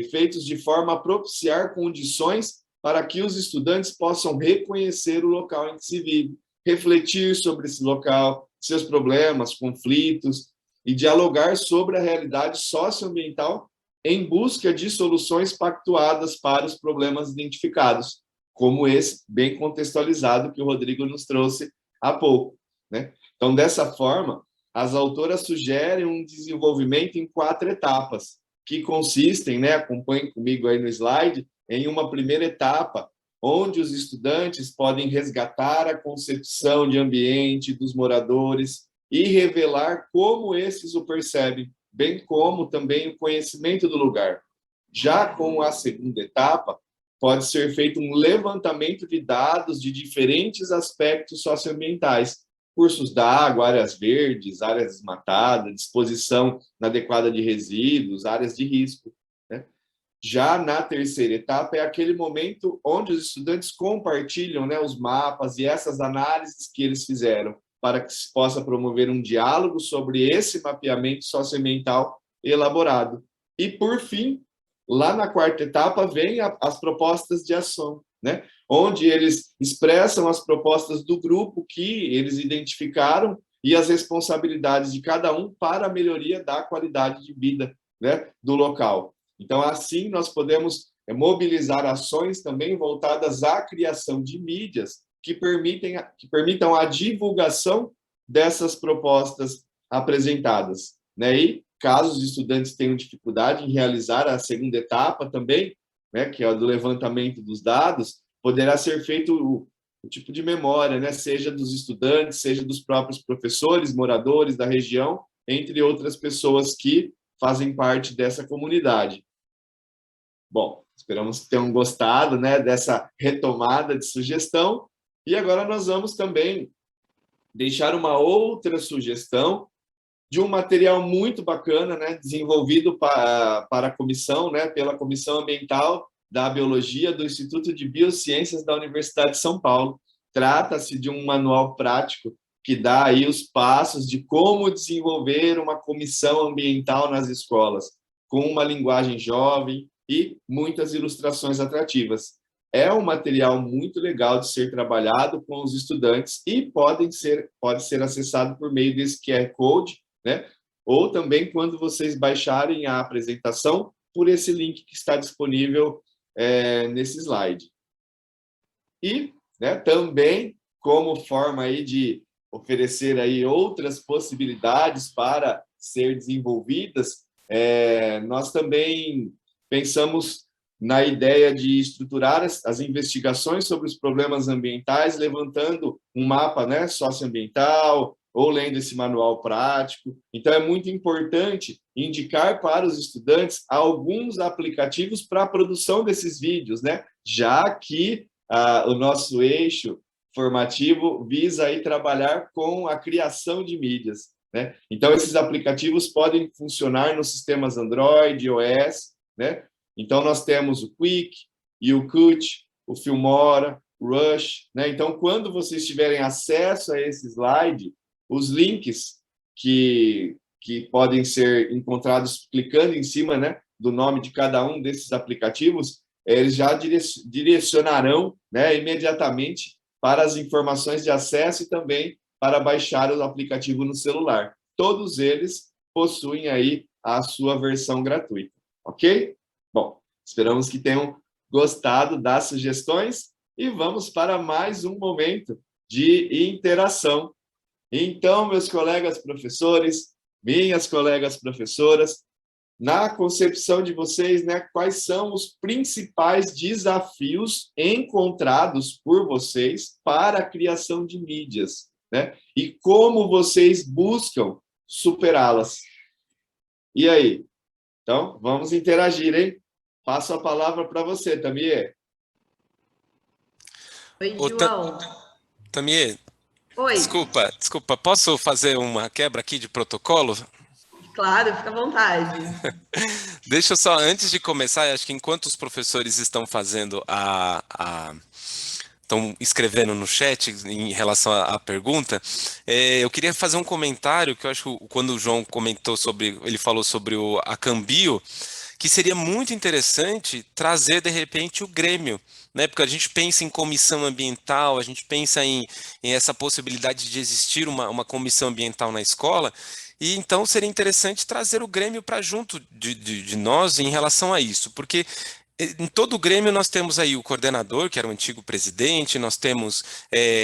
feitos de forma a propiciar condições para que os estudantes possam reconhecer o local em que se vive, refletir sobre esse local, seus problemas, conflitos, e dialogar sobre a realidade socioambiental em busca de soluções pactuadas para os problemas identificados, como esse bem contextualizado que o Rodrigo nos trouxe há pouco. Então, dessa forma, as autoras sugerem um desenvolvimento em 4 etapas, que consistem, acompanhem comigo aí no slide, em uma primeira etapa, onde os estudantes podem resgatar a concepção de ambiente dos moradores e revelar como esses o percebem, bem como também o conhecimento do lugar. Já com a segunda etapa, pode ser feito um levantamento de dados de diferentes aspectos socioambientais, cursos d'água, áreas verdes, áreas desmatadas, disposição inadequada de resíduos, áreas de risco. Já na terceira etapa é aquele momento onde os estudantes compartilham, né, os mapas e essas análises que eles fizeram, para que se possa promover um diálogo sobre esse mapeamento socioambiental elaborado. E, por fim, lá na quarta etapa, vem as propostas de ação, né? Onde eles expressam as propostas do grupo que eles identificaram e as responsabilidades de cada um para a melhoria da qualidade de vida, né, do local. Então, assim, nós podemos mobilizar ações também voltadas à criação de mídias que permitam a divulgação dessas propostas apresentadas, né? E caso os estudantes tenham dificuldade em realizar a segunda etapa também, né, que é a do levantamento dos dados, poderá ser feito o tipo de memória, né, seja dos estudantes, seja dos próprios professores, moradores da região, entre outras pessoas que fazem parte dessa comunidade. Bom, esperamos que tenham gostado, né, dessa retomada de sugestão. E agora nós vamos também deixar uma outra sugestão de um material muito bacana, né, desenvolvido para a comissão, né, pela Comissão Ambiental da Biologia do Instituto de Biociências da Universidade de São Paulo. Trata-se de um manual prático que dá aí os passos de como desenvolver uma comissão ambiental nas escolas, com uma linguagem jovem e muitas ilustrações atrativas. É um material muito legal de ser trabalhado com os estudantes e pode ser acessado por meio desse QR Code, né? Ou também quando vocês baixarem a apresentação por esse link que está disponível nesse slide. E, né, também como forma aí de oferecer aí outras possibilidades para ser desenvolvidas, nós também pensamos na ideia de estruturar as investigações sobre os problemas ambientais, levantando um mapa, né, socioambiental, ou lendo esse manual prático. Então, é muito importante indicar para os estudantes alguns aplicativos para a produção desses vídeos, né, já que o nosso eixo formativo visa aí trabalhar com a criação de mídias, né? Então, esses aplicativos podem funcionar nos sistemas Android, iOS, né? Então, nós temos o Quick, o Qt, o Filmora, o Rush, né? Então, quando vocês tiverem acesso a esse slide, os links que podem ser encontrados clicando em cima, né, do nome de cada um desses aplicativos, eles já direcionarão, né, imediatamente para as informações de acesso e também para baixar o aplicativo no celular. Todos eles possuem aí a sua versão gratuita, ok? Bom, esperamos que tenham gostado das sugestões e vamos para mais um momento de interação. Então, meus colegas professores, minhas colegas professoras, na concepção de vocês, né, quais são os principais desafios encontrados por vocês para a criação de mídias, né? E como vocês buscam superá-las? E aí? Então, vamos interagir, hein? Passo a palavra para você, Tamie. Oi, João. Tamie, Oi. Desculpa, posso fazer uma quebra aqui de protocolo? Claro, fica à vontade. Deixa eu só, antes de começar, acho que enquanto os professores estão fazendo estão escrevendo no chat em relação à pergunta, eu queria fazer um comentário que eu acho que quando o João comentou ele falou sobre a Cambio, que seria muito interessante trazer, de repente, o Grêmio, né? Porque a gente pensa em comissão ambiental, a gente pensa em essa possibilidade de existir uma comissão ambiental na escola, e então seria interessante trazer o Grêmio para junto de nós em relação a isso, porque em todo o Grêmio nós temos aí o coordenador, que era o antigo presidente, nós temos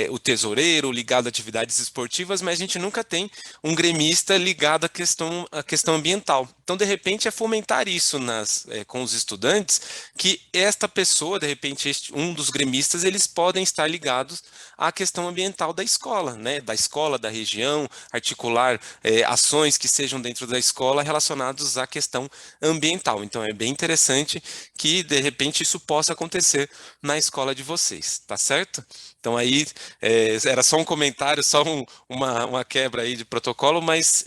o tesoureiro ligado a atividades esportivas, mas a gente nunca tem um gremista ligado à questão ambiental. Então, de repente, é fomentar isso com os estudantes, que esta pessoa, de repente, um dos gremistas, eles podem estar ligados à questão ambiental da escola, né? Da escola, da região, articular ações que sejam dentro da escola relacionadas à questão ambiental. Então, é bem interessante que, de repente, isso possa acontecer na escola de vocês, tá certo? Então aí era só um comentário, só uma quebra aí de protocolo, mas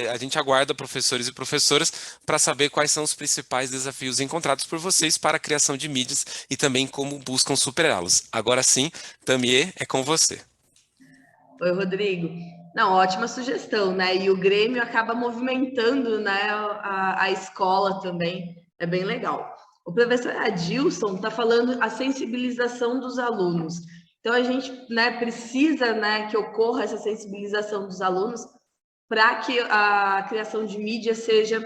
a gente aguarda professores e professoras para saber quais são os principais desafios encontrados por vocês para a criação de mídias e também como buscam superá-los. Agora sim, Tamier, é com você. Oi, Rodrigo. Não, ótima sugestão, né? E o Grêmio acaba movimentando, né, a escola também, é bem legal. O professor Adilson está falando a sensibilização dos alunos. Então, a gente, né, precisa, né, que ocorra essa sensibilização dos alunos para que a criação de mídia seja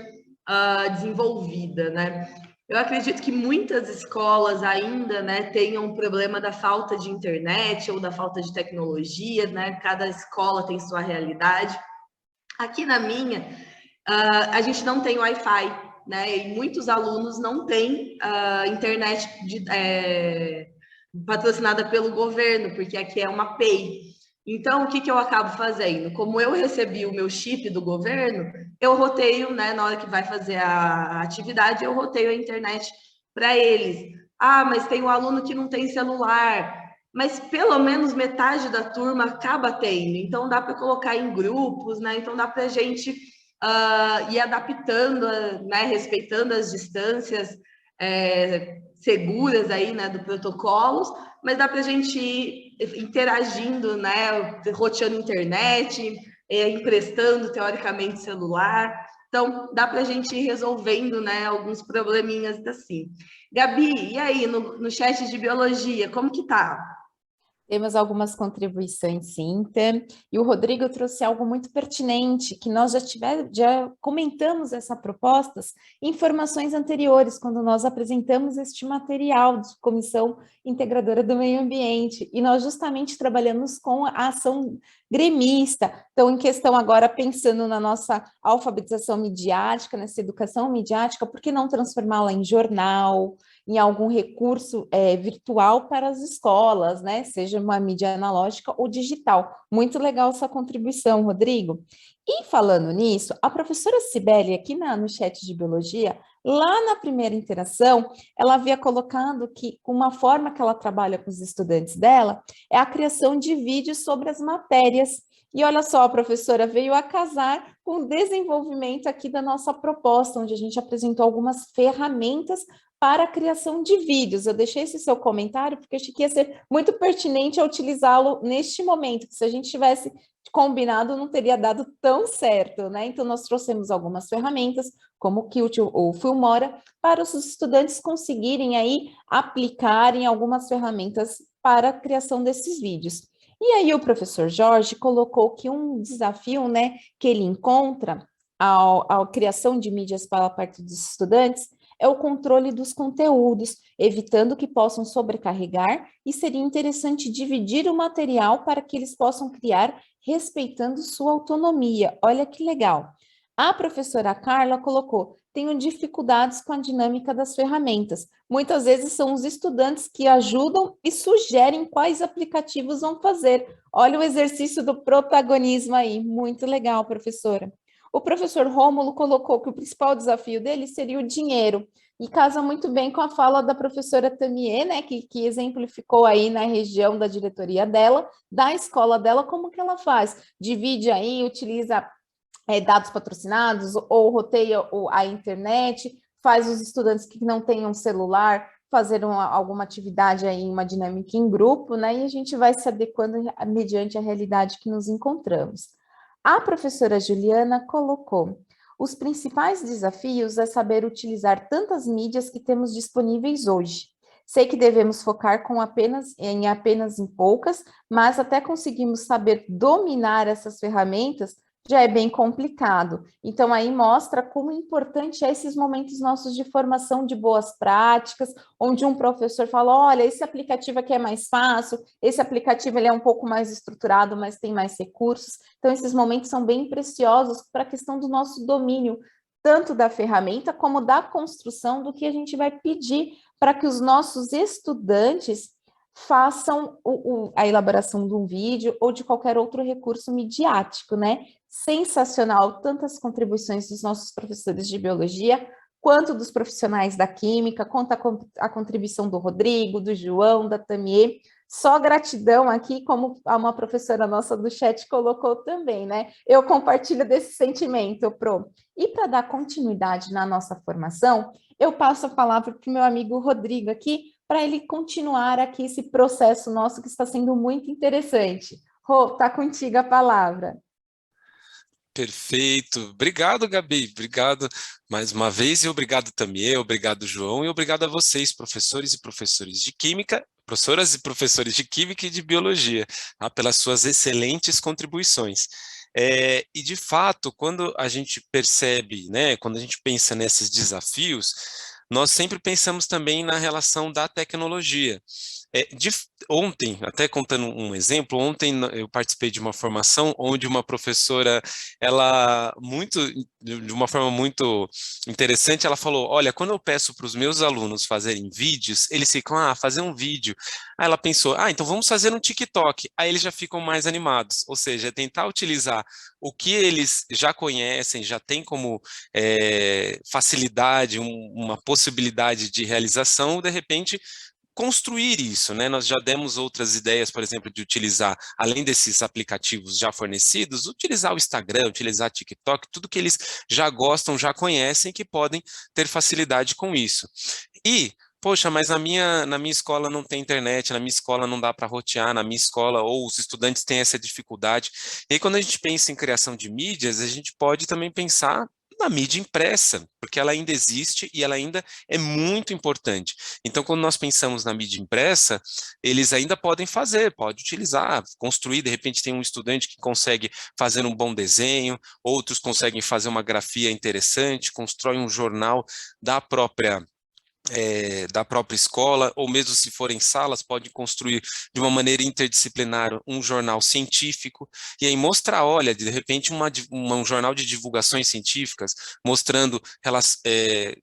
desenvolvida, né? Eu acredito que muitas escolas ainda, né, tenham um problema da falta de internet ou da falta de tecnologia, né? Cada escola tem sua realidade. Aqui na minha, a gente não tem Wi-Fi, né? E muitos alunos não têm internet patrocinada pelo governo, porque aqui é uma PEI. Então, o que eu acabo fazendo? Como eu recebi o meu chip do governo, eu roteio, né, na hora que vai fazer a atividade, eu roteio a internet para eles. Ah, mas tem um aluno que não tem celular, mas pelo menos metade da turma acaba tendo, então dá para colocar em grupos, né? Então dá para a gente ir adaptando, né, respeitando as distâncias seguras aí, né, do protocolos, mas dá para a gente ir interagindo, né, roteando internet, emprestando teoricamente celular. Então, dá para a gente ir resolvendo, né, alguns probleminhas assim. Gabi, e aí, no chat de biologia, como que tá? Temos algumas contribuições, sim, Tam, e o Rodrigo trouxe algo muito pertinente, que nós já comentamos essa propostas em informações anteriores, quando nós apresentamos este material de Comissão Integradora do Meio Ambiente, e nós justamente trabalhamos com a ação gremista. Então, em questão agora, pensando na nossa alfabetização midiática, nessa educação midiática, por que não transformá-la em jornal, em algum recurso virtual para as escolas, né? Seja uma mídia analógica ou digital. Muito legal essa contribuição, Rodrigo. E falando nisso, a professora Cibele, aqui no chat de biologia, lá na primeira interação, ela havia colocado que uma forma que ela trabalha com os estudantes dela é a criação de vídeos sobre as matérias. E olha só, a professora veio a casar com o desenvolvimento aqui da nossa proposta, onde a gente apresentou algumas ferramentas para a criação de vídeos. Eu deixei esse seu comentário porque achei que ia ser muito pertinente a utilizá-lo neste momento, que se a gente tivesse combinado não teria dado tão certo, né? Então, nós trouxemos algumas ferramentas, como o Qt ou Filmora, para os estudantes conseguirem aí aplicarem algumas ferramentas para a criação desses vídeos. E aí o professor Jorge colocou que um desafio, né, que ele encontra à criação de mídias para a parte dos estudantes é o controle dos conteúdos, evitando que possam sobrecarregar, e seria interessante dividir o material para que eles possam criar respeitando sua autonomia. Olha que legal. A professora Carla colocou: tenho dificuldades com a dinâmica das ferramentas. Muitas vezes são os estudantes que ajudam e sugerem quais aplicativos vão fazer. Olha o exercício do protagonismo aí. Muito legal, professora. O professor Rômulo colocou que o principal desafio dele seria o dinheiro, e casa muito bem com a fala da professora Tamier, né, que exemplificou aí na região da diretoria dela, da escola dela, como que ela faz. Divide aí, utiliza dados patrocinados, ou roteia a internet, faz os estudantes que não tenham celular fazer alguma atividade aí, uma dinâmica em grupo, né, e a gente vai se adequando mediante a realidade que nos encontramos. A professora Juliana colocou: os principais desafios é saber utilizar tantas mídias que temos disponíveis hoje. Sei que devemos focar apenas em poucas, mas até conseguimos saber dominar essas ferramentas, já é bem complicado. Então, aí mostra como importante é esses momentos nossos de formação de boas práticas, onde um professor fala: olha, esse aplicativo aqui é mais fácil, esse aplicativo ele é um pouco mais estruturado, mas tem mais recursos. Então, esses momentos são bem preciosos para a questão do nosso domínio, tanto da ferramenta como da construção do que a gente vai pedir para que os nossos estudantes façam a elaboração de um vídeo ou de qualquer outro recurso midiático, né? Sensacional, tantas contribuições dos nossos professores de biologia, quanto dos profissionais da química, quanto a contribuição do Rodrigo, do João, da Tamier. Só gratidão aqui, como uma professora nossa do chat colocou também, né? Eu compartilho desse sentimento, Pro. E para dar continuidade na nossa formação, eu passo a palavra para o meu amigo Rodrigo aqui, para ele continuar aqui esse processo nosso que está sendo muito interessante. Rô, está contigo a palavra. Perfeito. Obrigado, Gabi. Obrigado mais uma vez e obrigado também, obrigado, João, e obrigado a vocês, professores e professores de Química, professoras e professores de Química e de Biologia, tá, pelas suas excelentes contribuições. E, de fato, quando a gente percebe, né, quando a gente pensa nesses desafios, nós sempre pensamos também na relação da tecnologia. Ontem, até contando um exemplo, ontem eu participei de uma formação onde uma professora, ela de uma forma muito interessante, ela falou, olha, quando eu peço para os meus alunos fazerem vídeos, eles ficam, fazer um vídeo. Aí ela pensou, então vamos fazer um TikTok. Aí eles já ficam mais animados, ou seja, tentar utilizar o que eles já conhecem, já tem como facilidade, uma possibilidade de realização, de repente construir isso, né? Nós já demos outras ideias, por exemplo, de utilizar, além desses aplicativos já fornecidos, utilizar o Instagram, utilizar o TikTok, tudo que eles já gostam, já conhecem, que podem ter facilidade com isso. E poxa, mas na minha escola não tem internet, na minha escola não dá para rotear, na minha escola, ou os estudantes têm essa dificuldade. E aí, quando a gente pensa em criação de mídias, a gente pode também pensar na mídia impressa, porque ela ainda existe e ela ainda é muito importante. Então, quando nós pensamos na mídia impressa, eles ainda podem fazer, pode utilizar, construir, de repente tem um estudante que consegue fazer um bom desenho, outros conseguem fazer uma grafia interessante, constrói um jornal da própria escola, ou mesmo se forem salas, pode construir de uma maneira interdisciplinar um jornal científico, e aí mostrar, olha, de repente um jornal de divulgações científicas, mostrando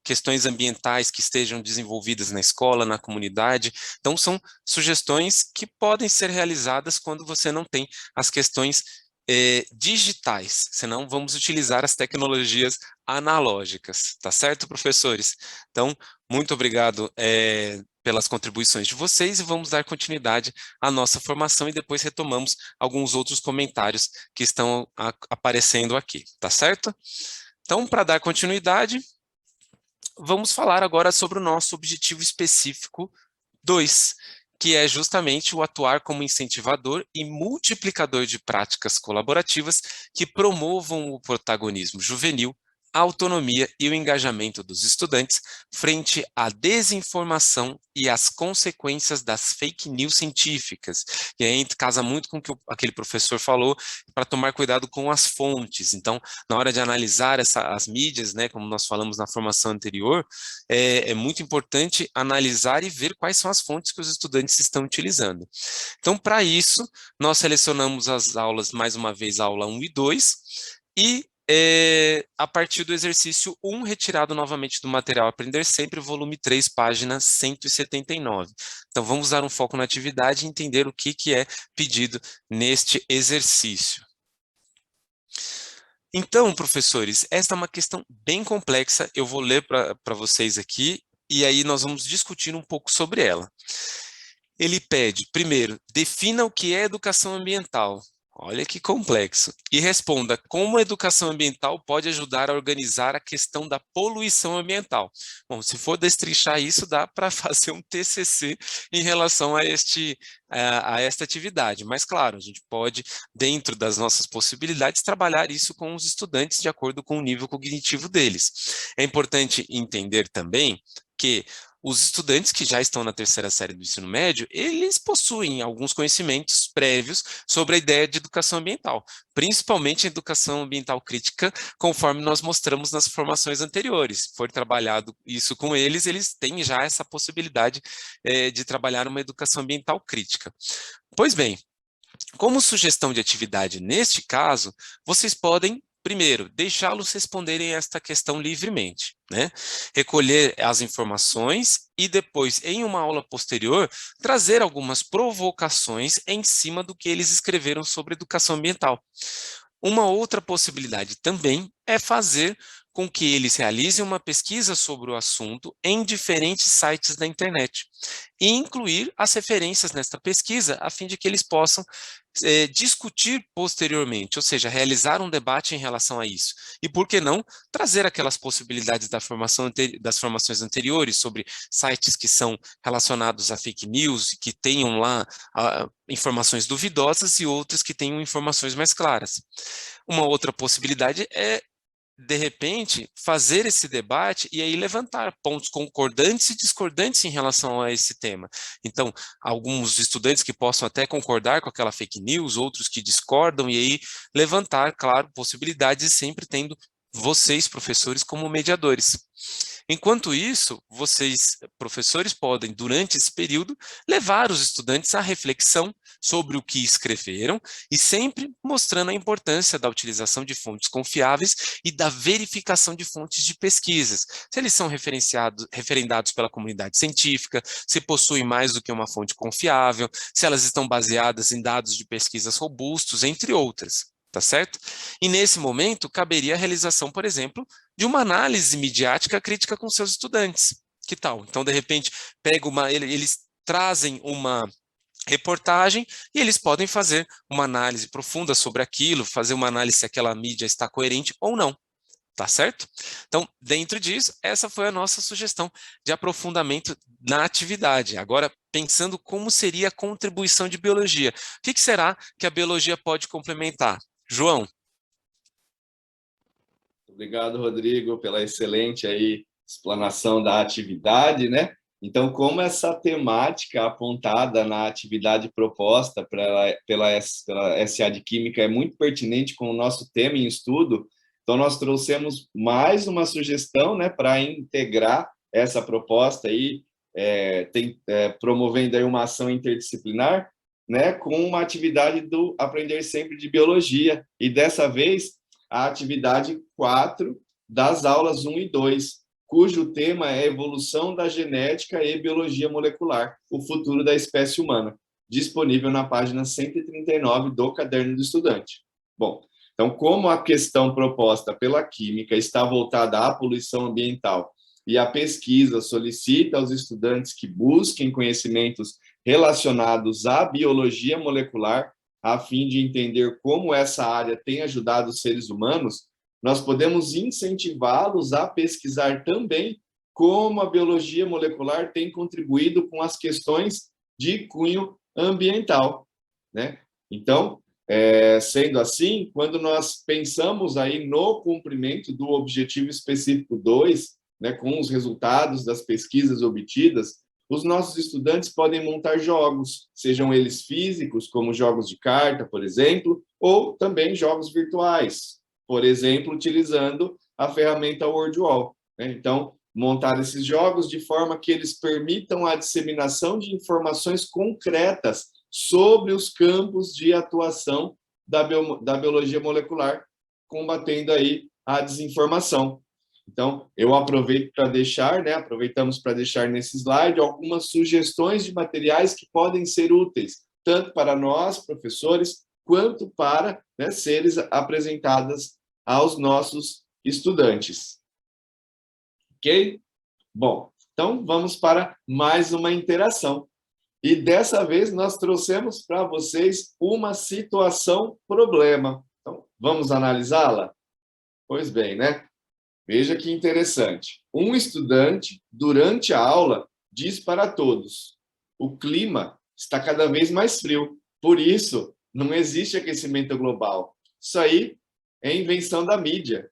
questões ambientais que estejam desenvolvidas na escola, na comunidade. Então são sugestões que podem ser realizadas quando você não tem as questões digitais, senão vamos utilizar as tecnologias analógicas, tá certo, professores? Então, muito obrigado pelas contribuições de vocês e vamos dar continuidade à nossa formação e depois retomamos alguns outros comentários que estão aparecendo aqui, tá certo? Então, para dar continuidade, vamos falar agora sobre o nosso objetivo específico 2, que é justamente o atuar como incentivador e multiplicador de práticas colaborativas que promovam o protagonismo juvenil, a autonomia e o engajamento dos estudantes frente à desinformação e às consequências das fake news científicas. E aí casa muito com o que aquele professor falou, para tomar cuidado com as fontes. Então, na hora de analisar as mídias, né, como nós falamos na formação anterior, é muito importante analisar e ver quais são as fontes que os estudantes estão utilizando. Então, para isso, nós selecionamos as aulas, mais uma vez, aula 1 e 2, e a partir do exercício 1, retirado novamente do material Aprender Sempre, volume 3, página 179. Então, vamos dar um foco na atividade e entender o que é pedido neste exercício. Então, professores, esta é uma questão bem complexa, eu vou ler para vocês aqui, e aí nós vamos discutir um pouco sobre ela. Ele pede, primeiro, defina o que é educação ambiental. Olha que complexo. E responda como a educação ambiental pode ajudar a organizar a questão da poluição ambiental. Bom, se for destrinchar isso, dá para fazer um TCC em relação a esta atividade. Mas, claro, a gente pode, dentro das nossas possibilidades, trabalhar isso com os estudantes de acordo com o nível cognitivo deles. É importante entender também que os estudantes que já estão na terceira série do ensino médio, eles possuem alguns conhecimentos prévios sobre a ideia de educação ambiental, principalmente a educação ambiental crítica, conforme nós mostramos nas formações anteriores. Se for trabalhado isso com eles, eles têm já essa possibilidade de trabalhar uma educação ambiental crítica. Pois bem, como sugestão de atividade neste caso, vocês podem primeiro, deixá-los responderem esta questão livremente, né? Recolher as informações e depois, em uma aula posterior, trazer algumas provocações em cima do que eles escreveram sobre educação ambiental. Uma outra possibilidade também é fazer com que eles realizem uma pesquisa sobre o assunto em diferentes sites da internet e incluir as referências nesta pesquisa a fim de que eles possam discutir posteriormente, ou seja, realizar um debate em relação a isso. E por que não trazer aquelas possibilidades das formações anteriores sobre sites que são relacionados a fake news, que tenham lá informações duvidosas e outros que tenham informações mais claras. Uma outra possibilidade é, de repente, fazer esse debate e aí levantar pontos concordantes e discordantes em relação a esse tema. Então, alguns estudantes que possam até concordar com aquela fake news, outros que discordam, e aí levantar, claro, possibilidades, sempre tendo vocês, professores, como mediadores. Enquanto isso, vocês, professores, podem, durante esse período, levar os estudantes à reflexão sobre o que escreveram e sempre mostrando a importância da utilização de fontes confiáveis e da verificação de fontes de pesquisas. Se eles são referendados pela comunidade científica, se possuem mais do que uma fonte confiável, se elas estão baseadas em dados de pesquisas robustos, entre outras. Tá certo? E nesse momento, caberia a realização, por exemplo, de uma análise midiática crítica com seus estudantes. Que tal? Então, de repente, eles trazem uma reportagem e eles podem fazer uma análise profunda sobre aquilo, fazer uma análise se aquela mídia está coerente ou não. Tá certo? Então, dentro disso, essa foi a nossa sugestão de aprofundamento na atividade. Agora, pensando como seria a contribuição de biologia. O que será que a biologia pode complementar? João. Obrigado, Rodrigo, pela excelente aí explanação da atividade, né? Então, como essa temática apontada na atividade proposta pela SA de Química é muito pertinente com o nosso tema em estudo, então nós trouxemos mais uma sugestão, né, para integrar essa proposta aí, promovendo aí uma ação interdisciplinar, né, com uma atividade do Aprender Sempre de Biologia, e dessa vez a atividade 4 das aulas 1 e 2, cujo tema é Evolução da Genética e Biologia Molecular, o futuro da espécie humana, disponível na página 139 do Caderno do Estudante. Bom, então, como a questão proposta pela Química está voltada à poluição ambiental e a pesquisa solicita aos estudantes que busquem conhecimentos relacionados à biologia molecular, a fim de entender como essa área tem ajudado os seres humanos, nós podemos incentivá-los a pesquisar também como a biologia molecular tem contribuído com as questões de cunho ambiental, né? Então, sendo assim, quando nós pensamos aí no cumprimento do objetivo específico 2, né, com os resultados das pesquisas obtidas, os nossos estudantes podem montar jogos, sejam eles físicos, como jogos de carta, por exemplo, ou também jogos virtuais, por exemplo, utilizando a ferramenta WordWall, né? Então, montar esses jogos de forma que eles permitam a disseminação de informações concretas sobre os campos de atuação da biologia molecular, combatendo aí a desinformação. Então, eu aproveito para deixar, né, aproveitamos para deixar nesse slide algumas sugestões de materiais que podem ser úteis, tanto para nós, professores, quanto para, né, seres apresentadas aos nossos estudantes. Ok? Bom, então vamos para mais uma interação. E dessa vez nós trouxemos para vocês uma situação-problema. Então, vamos analisá-la? Pois bem, né? Veja que interessante. Um estudante, durante a aula, diz para todos: o clima está cada vez mais frio, por isso não existe aquecimento global. Isso aí é invenção da mídia.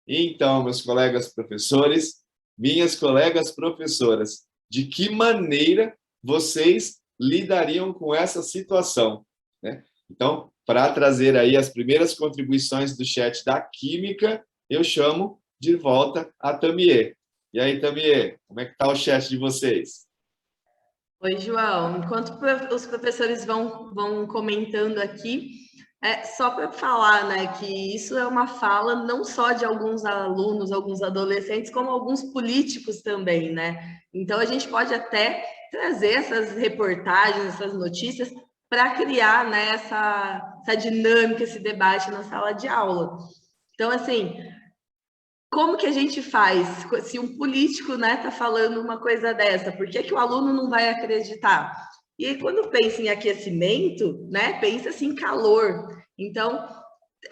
Então, meus colegas professores, minhas colegas professoras, de que maneira vocês lidariam com essa situação, né? Então, para trazer aí as primeiras contribuições do chat da Química, eu chamo de volta a Tamie. E aí, Tamie, como é que está o chat de vocês? Oi, João. Enquanto os professores vão comentando aqui, só para falar, né, que isso é uma fala não só de alguns alunos, alguns adolescentes, como alguns políticos também, né? Então, a gente pode até trazer essas reportagens, essas notícias, para criar, né, essa dinâmica, esse debate na sala de aula. Então, assim, como que a gente faz? Se um político, né, está falando uma coisa dessa, por que o aluno não vai acreditar? E aí, quando pensa em aquecimento, né, pensa-se em calor. Então,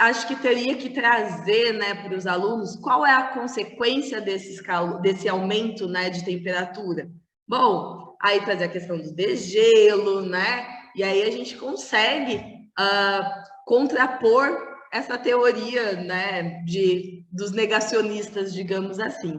acho que teria que trazer, né, para os alunos qual é a consequência desse aumento, né, de temperatura. Bom, aí trazer a questão do degelo, né, e aí a gente consegue contrapor essa teoria, né, dos negacionistas, digamos assim.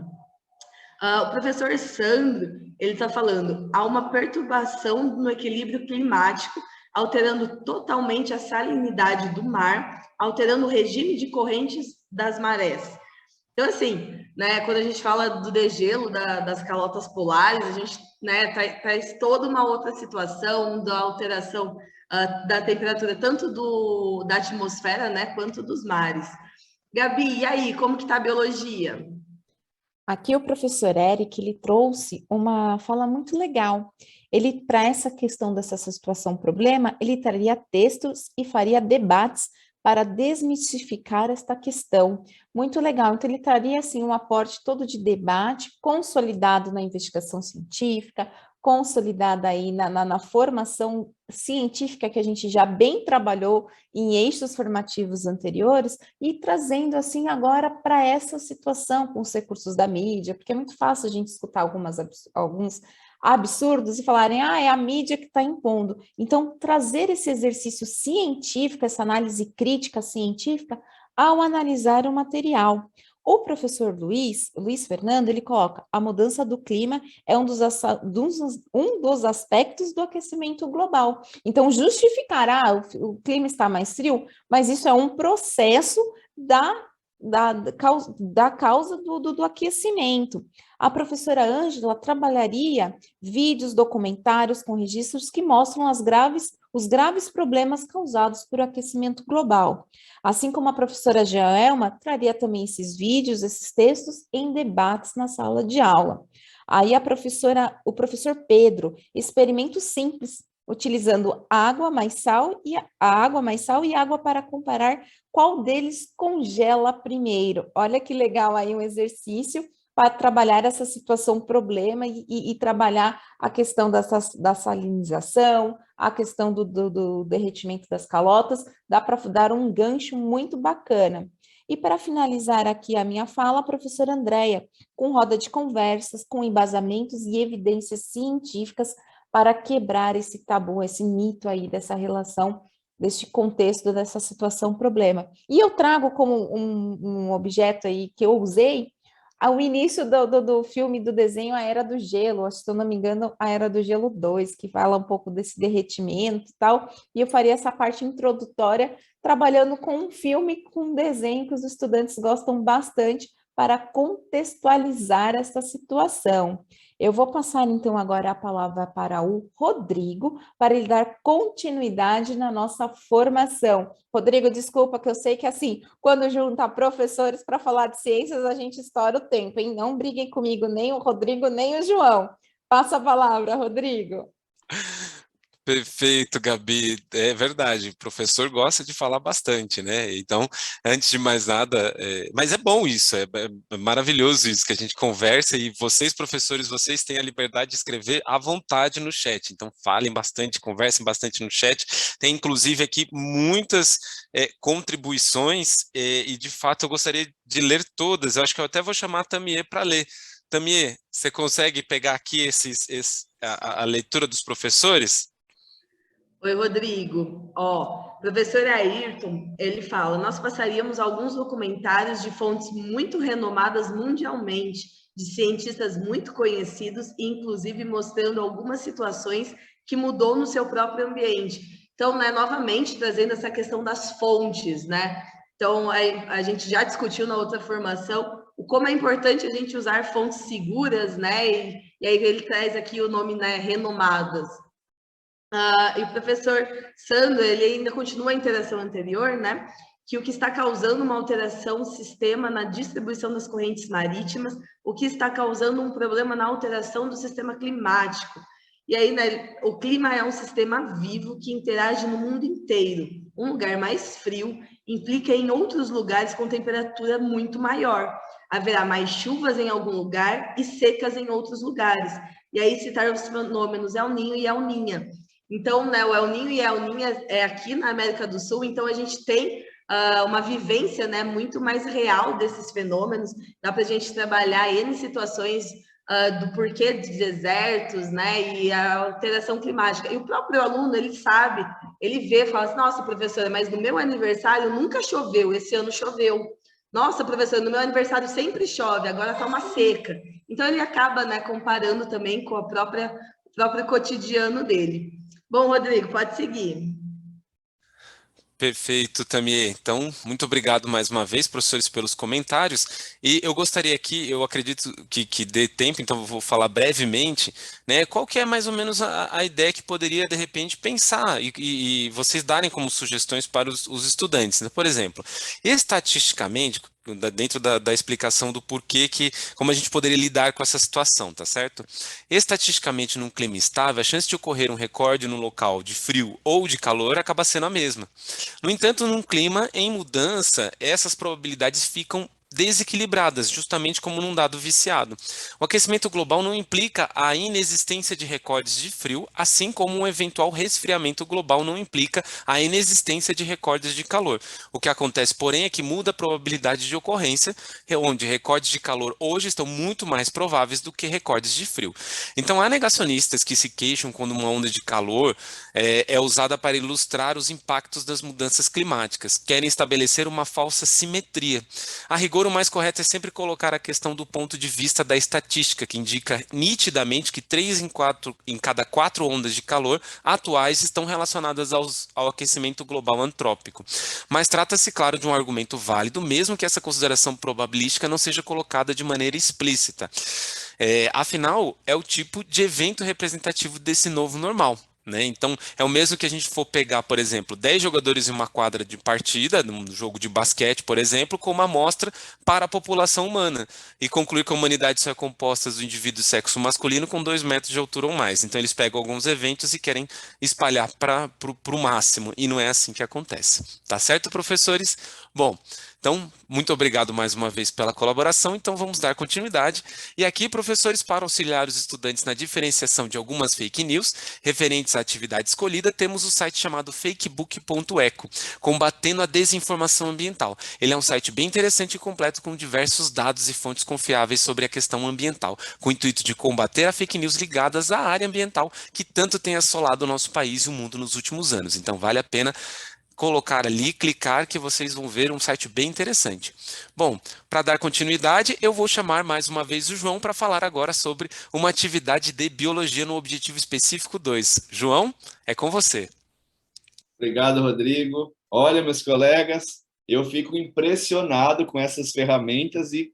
O professor Sandro, ele está falando, há uma perturbação no equilíbrio climático, alterando totalmente a salinidade do mar, alterando o regime de correntes das marés. Então, assim, né, quando a gente fala do degelo, das calotas polares, a gente, né, traz toda uma outra situação da alteração da temperatura, tanto da atmosfera, né, quanto dos mares. Gabi, e aí, como que está a biologia? Aqui o professor Eric, ele trouxe uma fala muito legal. Ele, para essa questão dessa situação problema, ele traria textos e faria debates para desmistificar esta questão. Muito legal. Então, ele traria, assim, um aporte todo de debate, consolidado na investigação científica, consolidada aí na formação científica que a gente já bem trabalhou em eixos formativos anteriores e trazendo assim agora para essa situação com os recursos da mídia, porque é muito fácil a gente escutar alguns absurdos e falarem, é a mídia que está impondo. Então, trazer esse exercício científico, essa análise crítica científica ao analisar o material. O professor Luiz Fernando, ele coloca, a mudança do clima é um dos aspectos do aquecimento global. Então, justificar, o clima está mais frio, mas isso é um processo da causa do aquecimento. A professora Ângela trabalharia vídeos, documentários com registros que mostram os graves problemas causados por aquecimento global. Assim como a professora Joelma traria também esses vídeos, esses textos em debates na sala de aula. Aí o professor Pedro, experimento simples, utilizando água mais sal e água para comparar qual deles congela primeiro. Olha que legal aí um exercício para trabalhar essa situação problema e trabalhar a questão da salinização, a questão do derretimento das calotas, dá para dar um gancho muito bacana. E para finalizar aqui a minha fala, a professora Andréia, com roda de conversas, com embasamentos e evidências científicas para quebrar esse tabu, esse mito aí dessa relação, deste contexto, dessa situação problema. E eu trago como um objeto aí que eu usei, ao início do filme, do desenho, A Era do Gelo, se eu não me engano, A Era do Gelo 2, que fala um pouco desse derretimento e tal, e eu faria essa parte introdutória, trabalhando com um filme, com um desenho que os estudantes gostam bastante, para contextualizar essa situação. Eu vou passar, então, agora a palavra para o Rodrigo, para ele dar continuidade na nossa formação. Rodrigo, desculpa, que eu sei que, assim, quando junta professores para falar de ciências, a gente estoura o tempo, hein? Não briguem comigo, nem o Rodrigo, nem o João. Passa a palavra, Rodrigo. Perfeito, Gabi. É verdade, o professor gosta de falar bastante, né? Então, antes de mais nada, mas é bom isso, é maravilhoso isso, que a gente conversa e vocês, professores, vocês têm a liberdade de escrever à vontade no chat. Então, falem bastante, conversem bastante no chat. Tem, inclusive, aqui muitas contribuições e, de fato, eu gostaria de ler todas. Eu acho que eu até vou chamar a Tamier para ler. Tamier, você consegue pegar aqui a leitura dos professores? Oi, Rodrigo. Professor Ayrton, ele fala, nós passaríamos alguns documentários de fontes muito renomadas mundialmente, de cientistas muito conhecidos, e inclusive mostrando algumas situações que mudou no seu próprio ambiente. Então, né, novamente, trazendo essa questão das fontes, né? Então, a gente já discutiu na outra formação como é importante a gente usar fontes seguras, né? E aí ele traz aqui o nome, né, renomadas. E o professor Sandro, ele ainda continua a interação anterior, né? Que o que está causando uma alteração no sistema na distribuição das correntes marítimas, o que está causando um problema na alteração do sistema climático. E aí, né, o clima é um sistema vivo que interage no mundo inteiro. Um lugar mais frio implica em outros lugares com temperatura muito maior. haverá mais chuvas em algum lugar e secas em outros lugares. E aí citar os fenômenos El Niño e El Niña. Então, né, o El Niño e El Niña é aqui na América do Sul, então a gente tem uma vivência, né, muito mais real desses fenômenos. Dá para a gente trabalhar em situações do porquê de desertos, né, e a alteração climática. E o próprio aluno, ele sabe, ele vê, fala assim, nossa, professora, mas no meu aniversário nunca choveu, esse ano choveu. Nossa, professora, no meu aniversário sempre chove, agora está uma seca. Então, ele acaba, né, comparando também com o próprio cotidiano dele. Bom, Rodrigo, pode seguir. Perfeito, Tamier. Então, muito obrigado mais uma vez, professores, pelos comentários. E eu gostaria aqui, eu acredito que dê tempo, então eu vou falar brevemente, né? Qual que é mais ou menos a ideia que poderia, de repente, pensar e vocês darem como sugestões para os estudantes, né? Por exemplo, estatisticamente, dentro da explicação do porquê como a gente poderia lidar com essa situação, tá certo? Estatisticamente, num clima estável, a chance de ocorrer um recorde no local de frio ou de calor acaba sendo a mesma. No entanto, num clima em mudança, essas probabilidades ficam desequilibradas, justamente como num dado viciado. O aquecimento global não implica a inexistência de recordes de frio, assim como um eventual resfriamento global não implica a inexistência de recordes de calor. O que acontece, porém, é que muda a probabilidade de ocorrência, onde recordes de calor hoje estão muito mais prováveis do que recordes de frio. Então, há negacionistas que se queixam quando uma onda de calor é usada para ilustrar os impactos das mudanças climáticas, querem estabelecer uma falsa simetria. A rigor, o mais correto é sempre colocar a questão do ponto de vista da estatística, que indica nitidamente que 3 em cada 4 ondas de calor atuais estão relacionadas ao aquecimento global antrópico. Mas trata-se, claro, de um argumento válido, mesmo que essa consideração probabilística não seja colocada de maneira explícita. Afinal, é o tipo de evento representativo desse novo normal. Né? Então, é o mesmo que a gente for pegar, por exemplo, 10 jogadores em uma quadra de partida, num jogo de basquete, por exemplo, com uma amostra para a população humana, e concluir que a humanidade só é composta do indivíduo sexo masculino com 2 metros de altura ou mais. Então, eles pegam alguns eventos e querem espalhar para o máximo, e não é assim que acontece. Tá certo, professores? Bom, então, muito obrigado mais uma vez pela colaboração. Então, vamos dar continuidade. E aqui, professores, para auxiliar os estudantes na diferenciação de algumas fake news referentes à atividade escolhida, temos o site chamado fakebook.eco, combatendo a desinformação ambiental. Ele é um site bem interessante e completo com diversos dados e fontes confiáveis sobre a questão ambiental, com o intuito de combater a fake news ligadas à área ambiental que tanto tem assolado o nosso país e o mundo nos últimos anos. Então, vale a pena colocar ali, clicar, que vocês vão ver um site bem interessante. Bom, para dar continuidade, eu vou chamar mais uma vez o João para falar agora sobre uma atividade de biologia no objetivo específico 2. João, é com você. Obrigado, Rodrigo. Olha, meus colegas, eu fico impressionado com essas ferramentas e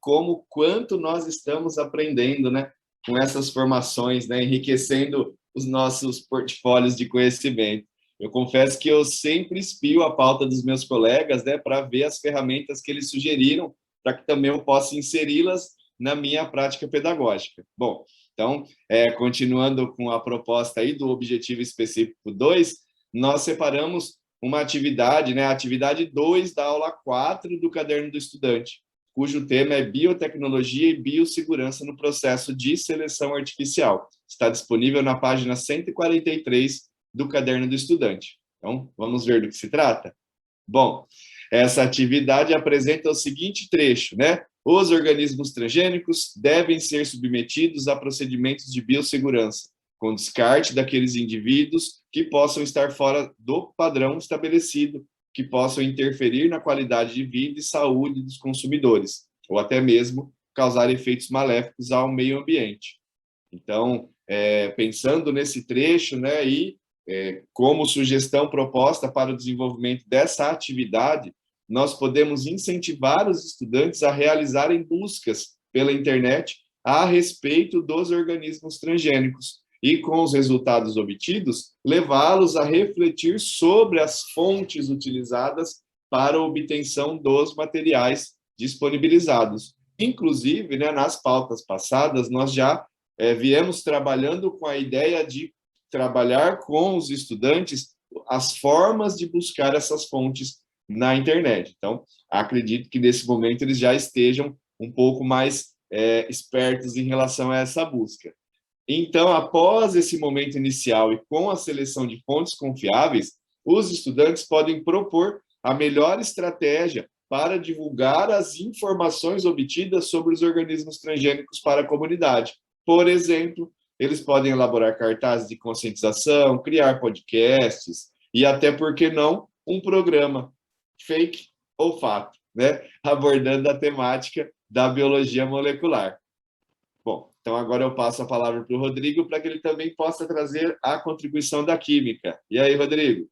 quanto nós estamos aprendendo, né, com essas formações, né, enriquecendo os nossos portfólios de conhecimento. Eu confesso que eu sempre espio a pauta dos meus colegas, né, para ver as ferramentas que eles sugeriram, para que também eu possa inseri-las na minha prática pedagógica. Bom, então, continuando com a proposta aí do objetivo específico 2, nós separamos uma atividade, né, a atividade 2 da aula 4 do Caderno do Estudante, cujo tema é Biotecnologia e Biossegurança no Processo de Seleção Artificial. Está disponível na página 143 do Caderno do Estudante. Então, vamos ver do que se trata? Bom, essa atividade apresenta o seguinte trecho, né? Os organismos transgênicos devem ser submetidos a procedimentos de biossegurança, com descarte daqueles indivíduos que possam estar fora do padrão estabelecido, que possam interferir na qualidade de vida e saúde dos consumidores, ou até mesmo causar efeitos maléficos ao meio ambiente. Então, pensando nesse trecho, né, como sugestão proposta para o desenvolvimento dessa atividade, nós podemos incentivar os estudantes a realizarem buscas pela internet a respeito dos organismos transgênicos e, com os resultados obtidos, levá-los a refletir sobre as fontes utilizadas para a obtenção dos materiais disponibilizados. Inclusive, né, nas pautas passadas, nós já viemos trabalhando com a ideia de trabalhar com os estudantes as formas de buscar essas fontes na internet. Então, acredito que nesse momento eles já estejam um pouco mais espertos em relação a essa busca. Então, após esse momento inicial e com a seleção de fontes confiáveis, os estudantes podem propor a melhor estratégia para divulgar as informações obtidas sobre os organismos transgênicos para a comunidade. Por exemplo, eles podem elaborar cartazes de conscientização, criar podcasts e até, por que não, um programa fake ou fato, né? Abordando a temática da biologia molecular. Bom, então agora eu passo a palavra para o Rodrigo para que ele também possa trazer a contribuição da química. E aí, Rodrigo?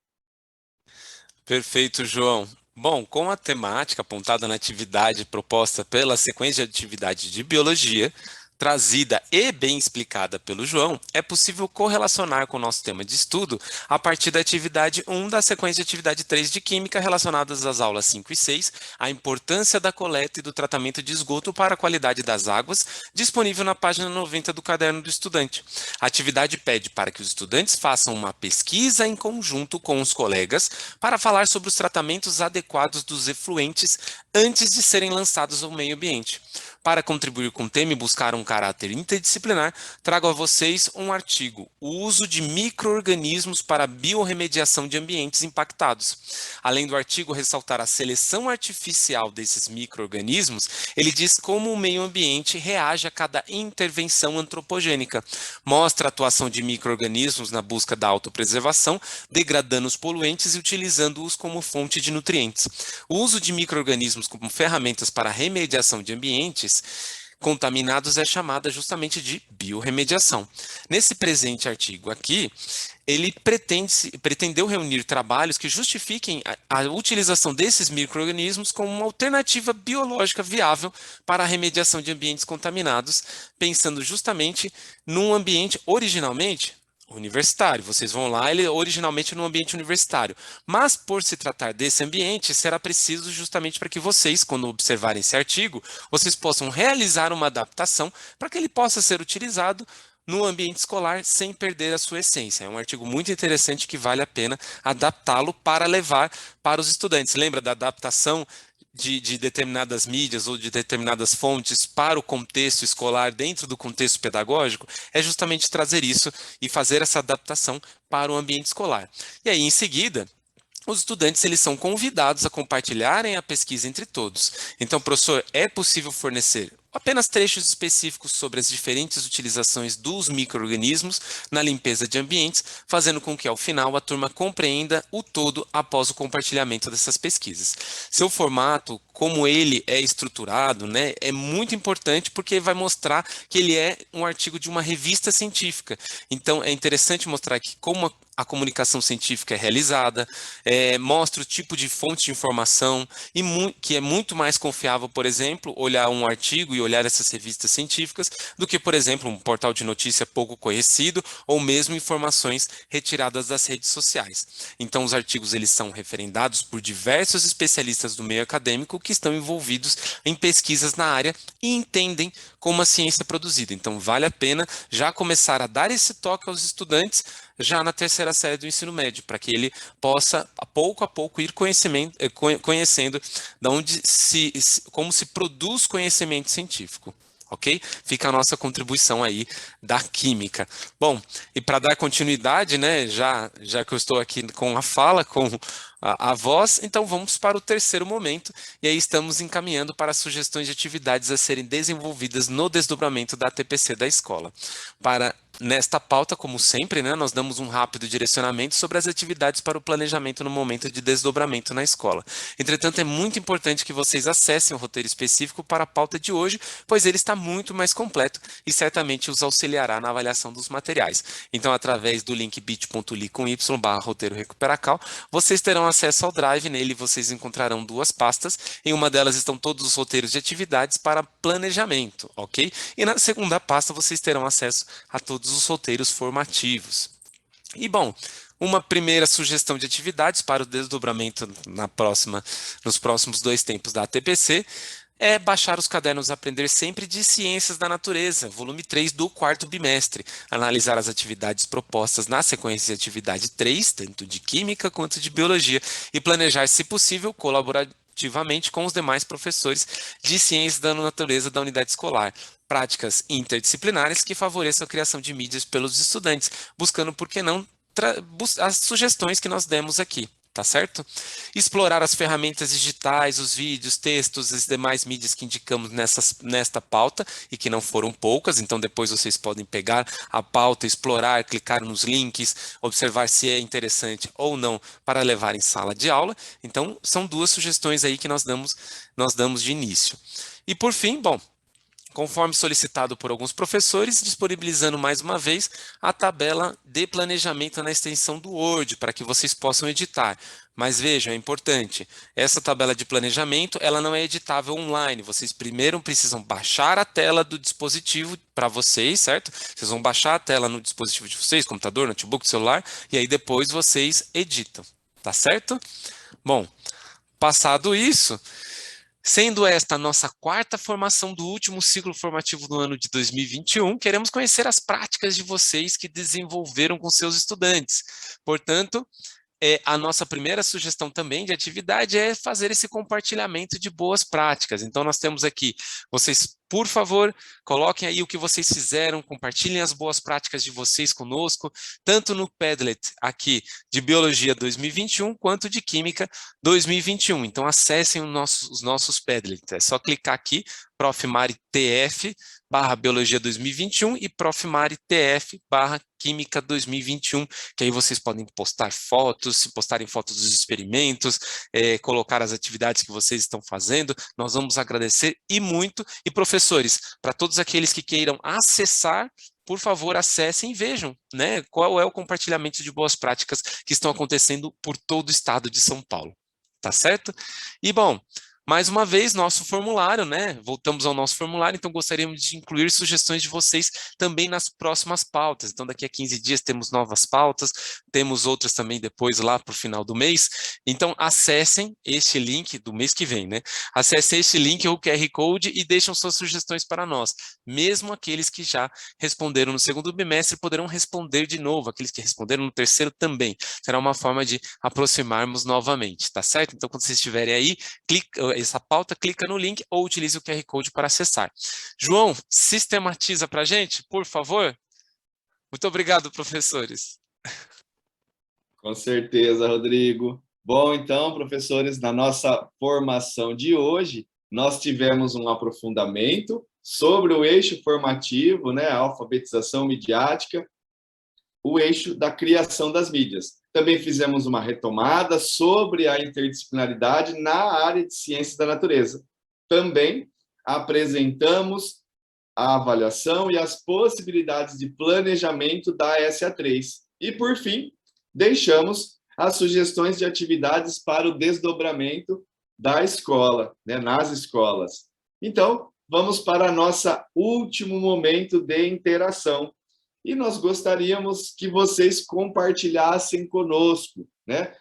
Perfeito, João. Bom, com a temática apontada na atividade proposta pela sequência de atividade de biologia, trazida e bem explicada pelo João, é possível correlacionar com o nosso tema de estudo a partir da atividade 1 da sequência de atividade 3 de Química, relacionadas às aulas 5 e 6, a importância da coleta e do tratamento de esgoto para a qualidade das águas, disponível na página 90 do caderno do estudante. A atividade pede para que os estudantes façam uma pesquisa em conjunto com os colegas para falar sobre os tratamentos adequados dos efluentes antes de serem lançados ao meio ambiente. Para contribuir com o tema e buscar um caráter interdisciplinar, trago a vocês um artigo, o uso de micro-organismos para a biorremediação de ambientes impactados. Além do artigo ressaltar a seleção artificial desses micro-organismos, ele diz como o meio ambiente reage a cada intervenção antropogênica. Mostra a atuação de micro-organismos na busca da autopreservação, degradando os poluentes e utilizando-os como fonte de nutrientes. O uso de micro-organismos como ferramentas para a remediação de ambientes contaminados é chamada justamente de biorremediação. Nesse presente artigo aqui, ele pretendeu reunir trabalhos que justifiquem a utilização desses micro-organismos como uma alternativa biológica viável para a remediação de ambientes contaminados, pensando justamente num ambiente originalmente universitário. Vocês vão lá, ele originalmente no ambiente universitário. Mas, por se tratar desse ambiente, será preciso justamente para que vocês, quando observarem esse artigo, vocês possam realizar uma adaptação para que ele possa ser utilizado no ambiente escolar sem perder a sua essência. É um artigo muito interessante que vale a pena adaptá-lo para levar para os estudantes. Lembra da adaptação de determinadas mídias ou de determinadas fontes para o contexto escolar dentro do contexto pedagógico? É justamente trazer isso e fazer essa adaptação para o ambiente escolar. E aí, em seguida, os estudantes eles são convidados a compartilharem a pesquisa entre todos. Então, professor, é possível fornecer apenas trechos específicos sobre as diferentes utilizações dos micro-organismos na limpeza de ambientes, fazendo com que, ao final, a turma compreenda o todo após o compartilhamento dessas pesquisas. Seu formato, como ele é estruturado, né, é muito importante porque vai mostrar que ele é um artigo de uma revista científica. Então, é interessante mostrar que como a comunicação científica é realizada, mostra o tipo de fonte de informação, e que é muito mais confiável, por exemplo, olhar um artigo e olhar essas revistas científicas, do que, por exemplo, um portal de notícia pouco conhecido, ou mesmo informações retiradas das redes sociais. Então, os artigos eles são referendados por diversos especialistas do meio acadêmico que estão envolvidos em pesquisas na área e entendem como a ciência é produzida. Então, vale a pena já começar a dar esse toque aos estudantes já na terceira série do ensino médio, para que ele possa, pouco a pouco, ir conhecendo como se produz conhecimento científico. Ok? Fica a nossa contribuição aí da química. Bom, e para dar continuidade, né, já que eu estou aqui com a fala, com a voz, então vamos para o terceiro momento, e aí estamos encaminhando para sugestões de atividades a serem desenvolvidas no desdobramento da TPC da escola. Nesta pauta, como sempre, né, nós damos um rápido direcionamento sobre as atividades para o planejamento no momento de desdobramento na escola. Entretanto, é muito importante que vocês acessem o roteiro específico para a pauta de hoje, pois ele está muito mais completo e certamente os auxiliará na avaliação dos materiais. Então, através do link bit.ly/roteiro recuperacal, vocês terão acesso ao Drive. Nele vocês encontrarão duas pastas. Em uma delas estão todos os roteiros de atividades para planejamento, ok? E na segunda pasta vocês terão acesso a todos os roteiros formativos. E bom, uma primeira sugestão de atividades para o desdobramento nos próximos 2 tempos da TPC é baixar os cadernos Aprender Sempre de Ciências da Natureza, volume 3 do 4º bimestre, analisar as atividades propostas na sequência de atividade 3, tanto de Química quanto de Biologia, e planejar, se possível, ativamente com os demais professores de ciências da natureza da unidade escolar. Práticas interdisciplinares que favoreçam a criação de mídias pelos estudantes, buscando, por que não, as sugestões que nós demos aqui. Tá certo? Explorar as ferramentas digitais, os vídeos, textos, as demais mídias que indicamos nesta pauta, e que não foram poucas, então depois vocês podem pegar a pauta, explorar, clicar nos links, observar se é interessante ou não para levar em sala de aula. Então, são 2 sugestões aí que nós damos de início. E por fim, bom, conforme solicitado por alguns professores, disponibilizando mais uma vez a tabela de planejamento na extensão do Word, para que vocês possam editar. Mas vejam, é importante, essa tabela de planejamento, ela não é editável online, vocês primeiro precisam baixar a tela do dispositivo para vocês, certo? Vocês vão baixar a tela no dispositivo de vocês, computador, notebook, celular, e aí depois vocês editam, tá certo? Bom, passado isso, sendo esta a nossa 4ª formação do último ciclo formativo do ano de 2021, queremos conhecer as práticas de vocês que desenvolveram com seus estudantes. Portanto, a nossa primeira sugestão também de atividade é fazer esse compartilhamento de boas práticas. Então, nós temos aqui, vocês, por favor, coloquem aí o que vocês fizeram, compartilhem as boas práticas de vocês conosco, tanto no Padlet aqui de Biologia 2021, quanto de Química 2021. Então, acessem os nossos Padlets. É só clicar aqui, Prof. Mari TF, /Biologia 2021 e Prof. Mari TF, /Química 2021, que aí vocês podem postar fotos, se postarem fotos dos experimentos, colocar as atividades que vocês estão fazendo, nós vamos agradecer e muito. E professores, para todos aqueles que queiram acessar, por favor, acessem e vejam, né, qual é o compartilhamento de boas práticas que estão acontecendo por todo o estado de São Paulo, tá certo? E bom, mais uma vez, nosso formulário, né? Voltamos ao nosso formulário, então gostaríamos de incluir sugestões de vocês também nas próximas pautas. Então, daqui a 15 dias temos novas pautas, temos outras também depois lá para o final do mês. Então, acessem este link do mês que vem, né? Acessem este link ou QR Code e deixem suas sugestões para nós. Mesmo aqueles que já responderam no segundo bimestre poderão responder de novo, aqueles que responderam no terceiro também. Será uma forma de aproximarmos novamente, tá certo? Então, quando vocês estiverem aí, essa pauta, clica no link ou utilize o QR Code para acessar. João, sistematiza para a gente, por favor? Muito obrigado, professores. Com certeza, Rodrigo. Bom, então, professores, na nossa formação de hoje, nós tivemos um aprofundamento sobre o eixo formativo, né, a alfabetização midiática, o eixo da criação das mídias. Também fizemos uma retomada sobre a interdisciplinaridade na área de ciências da natureza. Também apresentamos a avaliação e as possibilidades de planejamento da SA3. E, por fim, deixamos as sugestões de atividades para o desdobramento da escola, né, nas escolas. Então, vamos para o nosso último momento de interação. E nós gostaríamos que vocês compartilhassem conosco, né?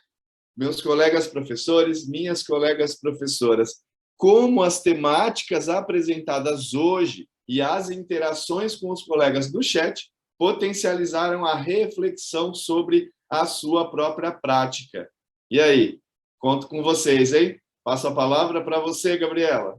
Meus colegas professores, minhas colegas professoras, como as temáticas apresentadas hoje e as interações com os colegas do chat potencializaram a reflexão sobre a sua própria prática. E aí, conto com vocês, hein? Passo a palavra para você, Gabriela.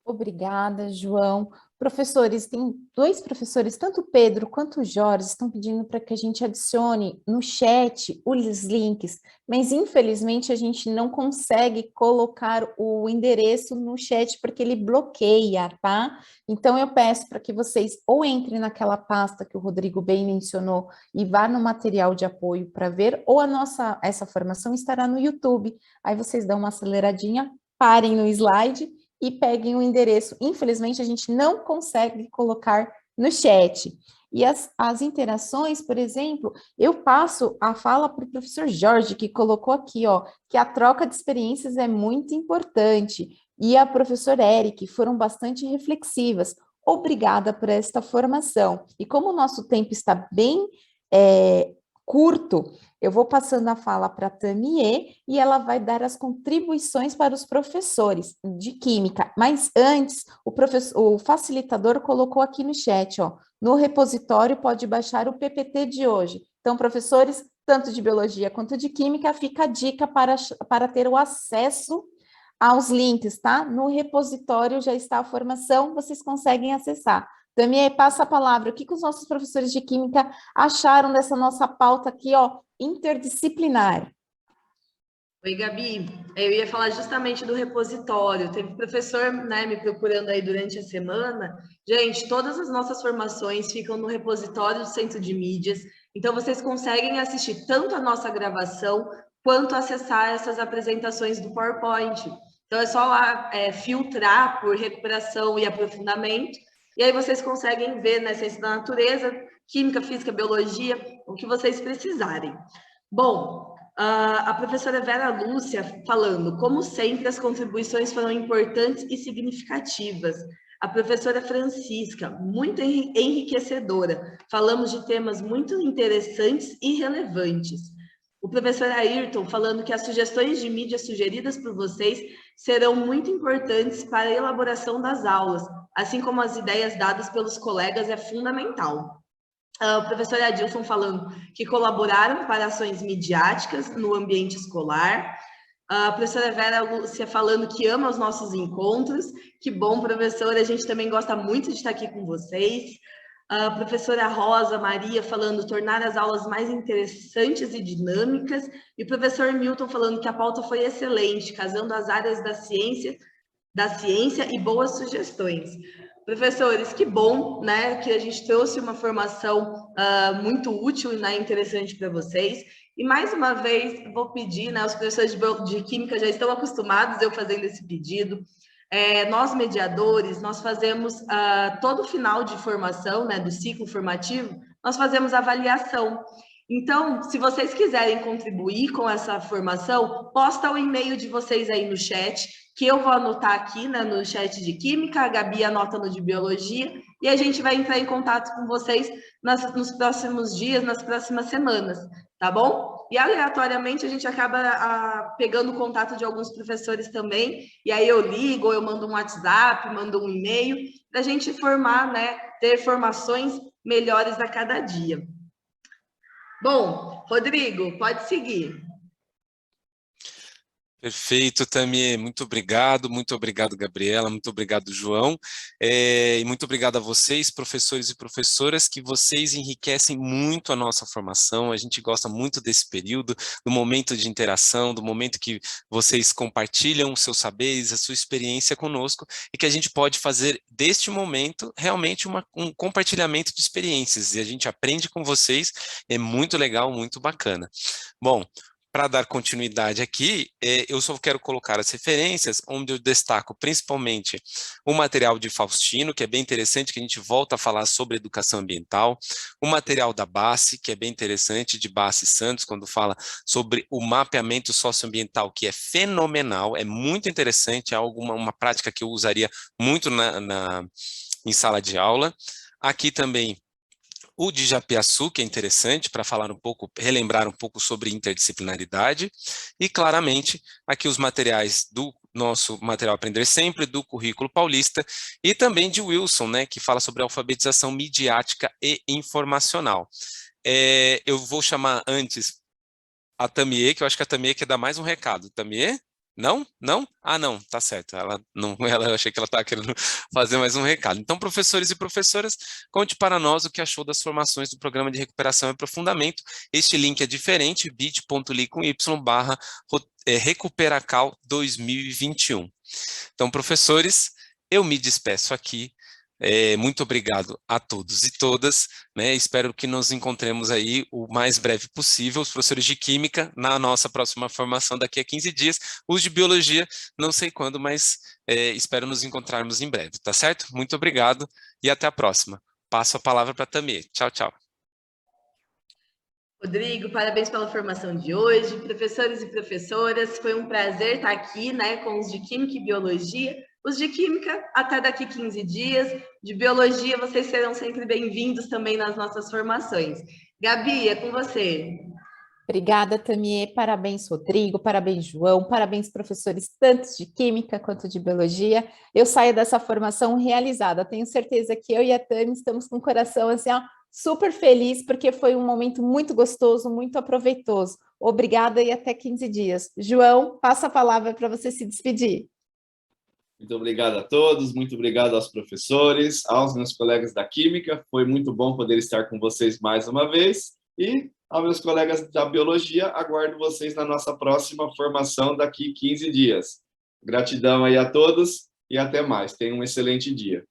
Obrigada, João. Professores, tem 2 professores, tanto o Pedro quanto o Jorge, estão pedindo para que a gente adicione no chat os links, mas infelizmente a gente não consegue colocar o endereço no chat porque ele bloqueia, tá? Então eu peço para que vocês ou entrem naquela pasta que o Rodrigo bem mencionou e vá no material de apoio para ver, ou essa formação estará no YouTube. Aí vocês dão uma aceleradinha, parem no slide e peguem o endereço. Infelizmente, a gente não consegue colocar no chat. E as interações, por exemplo, eu passo a fala para o professor Jorge, que colocou aqui, ó, que a troca de experiências é muito importante, e a professora Eric foram bastante reflexivas. Obrigada por esta formação. E como o nosso tempo está bem curto, eu vou passando a fala para a Tamiê e ela vai dar as contribuições para os professores de Química. Mas antes, o facilitador colocou aqui no chat, ó, no repositório pode baixar o PPT de hoje. Então, professores, tanto de Biologia quanto de Química, fica a dica para ter o acesso aos links, tá? No repositório já está a formação, vocês conseguem acessar. Tamie, passa a palavra. O que os nossos professores de Química acharam dessa nossa pauta aqui, ó, interdisciplinar? Oi, Gabi. Eu ia falar justamente do repositório. Teve professor, né, me procurando aí durante a semana. Gente, todas as nossas formações ficam no repositório do Centro de Mídias. Então, vocês conseguem assistir tanto a nossa gravação, quanto acessar essas apresentações do PowerPoint. Então, é só lá filtrar por recuperação e aprofundamento. E aí vocês conseguem ver, né, ciência da natureza, química, física, biologia, o que vocês precisarem. Bom, a professora Vera Lúcia falando, como sempre, as contribuições foram importantes e significativas. A professora Francisca, muito enriquecedora. Falamos de temas muito interessantes e relevantes. O professor Ayrton falando que as sugestões de mídia sugeridas por vocês serão muito importantes para a elaboração das aulas, assim como as ideias dadas pelos colegas é fundamental. O professor Adilson falando que colaboraram para ações midiáticas no ambiente escolar. A professora Vera Lúcia falando que ama os nossos encontros. Que bom, professora, a gente também gosta muito de estar aqui com vocês. A professora Rosa Maria falando tornar as aulas mais interessantes e dinâmicas. E o professor Milton falando que a pauta foi excelente, casando as áreas da ciência e boas sugestões. Professores, que bom, né, que a gente trouxe uma formação muito útil e, né, interessante para vocês. E mais uma vez, vou pedir, né, os professores de Química já estão acostumados eu fazendo esse pedido. Nós, mediadores, nós fazemos todo final de formação, né, do ciclo formativo, nós fazemos avaliação. Então, se vocês quiserem contribuir com essa formação, posta o e-mail de vocês aí no chat, que eu vou anotar aqui, né, no chat de Química, a Gabi anota no de Biologia, e a gente vai entrar em contato com vocês nos próximos dias, nas próximas semanas, tá bom? E aleatoriamente a gente acaba pegando o contato de alguns professores também, e aí eu ligo, ou eu mando um WhatsApp, mando um e-mail, para a gente formar, né, ter formações melhores a cada dia. Bom, Rodrigo, pode seguir. Perfeito, Tamie, muito obrigado, Gabriela, muito obrigado, João, e muito obrigado a vocês, professores e professoras, que vocês enriquecem muito a nossa formação. A gente gosta muito desse período, do momento de interação, do momento que vocês compartilham os seus saberes, a sua experiência conosco, e que a gente pode fazer deste momento realmente um compartilhamento de experiências, e a gente aprende com vocês, é muito legal, muito bacana. Bom, para dar continuidade aqui, eu só quero colocar as referências, onde eu destaco principalmente o material de Faustino, que é bem interessante, que a gente volta a falar sobre educação ambiental, o material da BASSE, que é bem interessante, de BASSE Santos, quando fala sobre o mapeamento socioambiental, que é fenomenal, é muito interessante, é uma prática que eu usaria muito em sala de aula. Aqui também o de Japiaçu, que é interessante para falar um pouco, relembrar um pouco sobre interdisciplinaridade, e claramente aqui os materiais do nosso material Aprender Sempre, do Currículo Paulista, e também de Wilson, né, que fala sobre alfabetização midiática e informacional. Eu vou chamar antes a Tamie, que eu acho que a Tamie quer dar mais um recado. Tamie? Não? Não? Ah, não, tá certo. Eu achei que ela estava querendo fazer mais um recado. Então, professores e professoras, conte para nós o que achou das formações do Programa de Recuperação e Aprofundamento. Este link é diferente, bit.ly/Recuperacal 2021. Então, professores, eu me despeço aqui. Muito obrigado a todos e todas, né? Espero que nos encontremos aí o mais breve possível, os professores de Química, na nossa próxima formação daqui a 15 dias, os de Biologia, não sei quando, mas espero nos encontrarmos em breve, tá certo? Muito obrigado e até a próxima. Passo a palavra para a Tamie. Tchau, tchau. Rodrigo, parabéns pela formação de hoje. Professores e professoras, foi um prazer estar aqui, né, com os de Química e Biologia. Os de Química, até daqui 15 dias. De Biologia, vocês serão sempre bem-vindos também nas nossas formações. Gabi, é com você. Obrigada, Tamie. Parabéns, Rodrigo. Parabéns, João. Parabéns, professores, tanto de Química quanto de Biologia. Eu saio dessa formação realizada. Tenho certeza que eu e a Tami estamos com o coração assim, ó, super feliz, porque foi um momento muito gostoso, muito aproveitoso. Obrigada e até 15 dias. João, passa a palavra para você se despedir. Muito obrigado a todos, muito obrigado aos professores, aos meus colegas da Química. Foi muito bom poder estar com vocês mais uma vez. E aos meus colegas da Biologia, aguardo vocês na nossa próxima formação daqui 15 dias. Gratidão aí a todos e até mais. Tenham um excelente dia.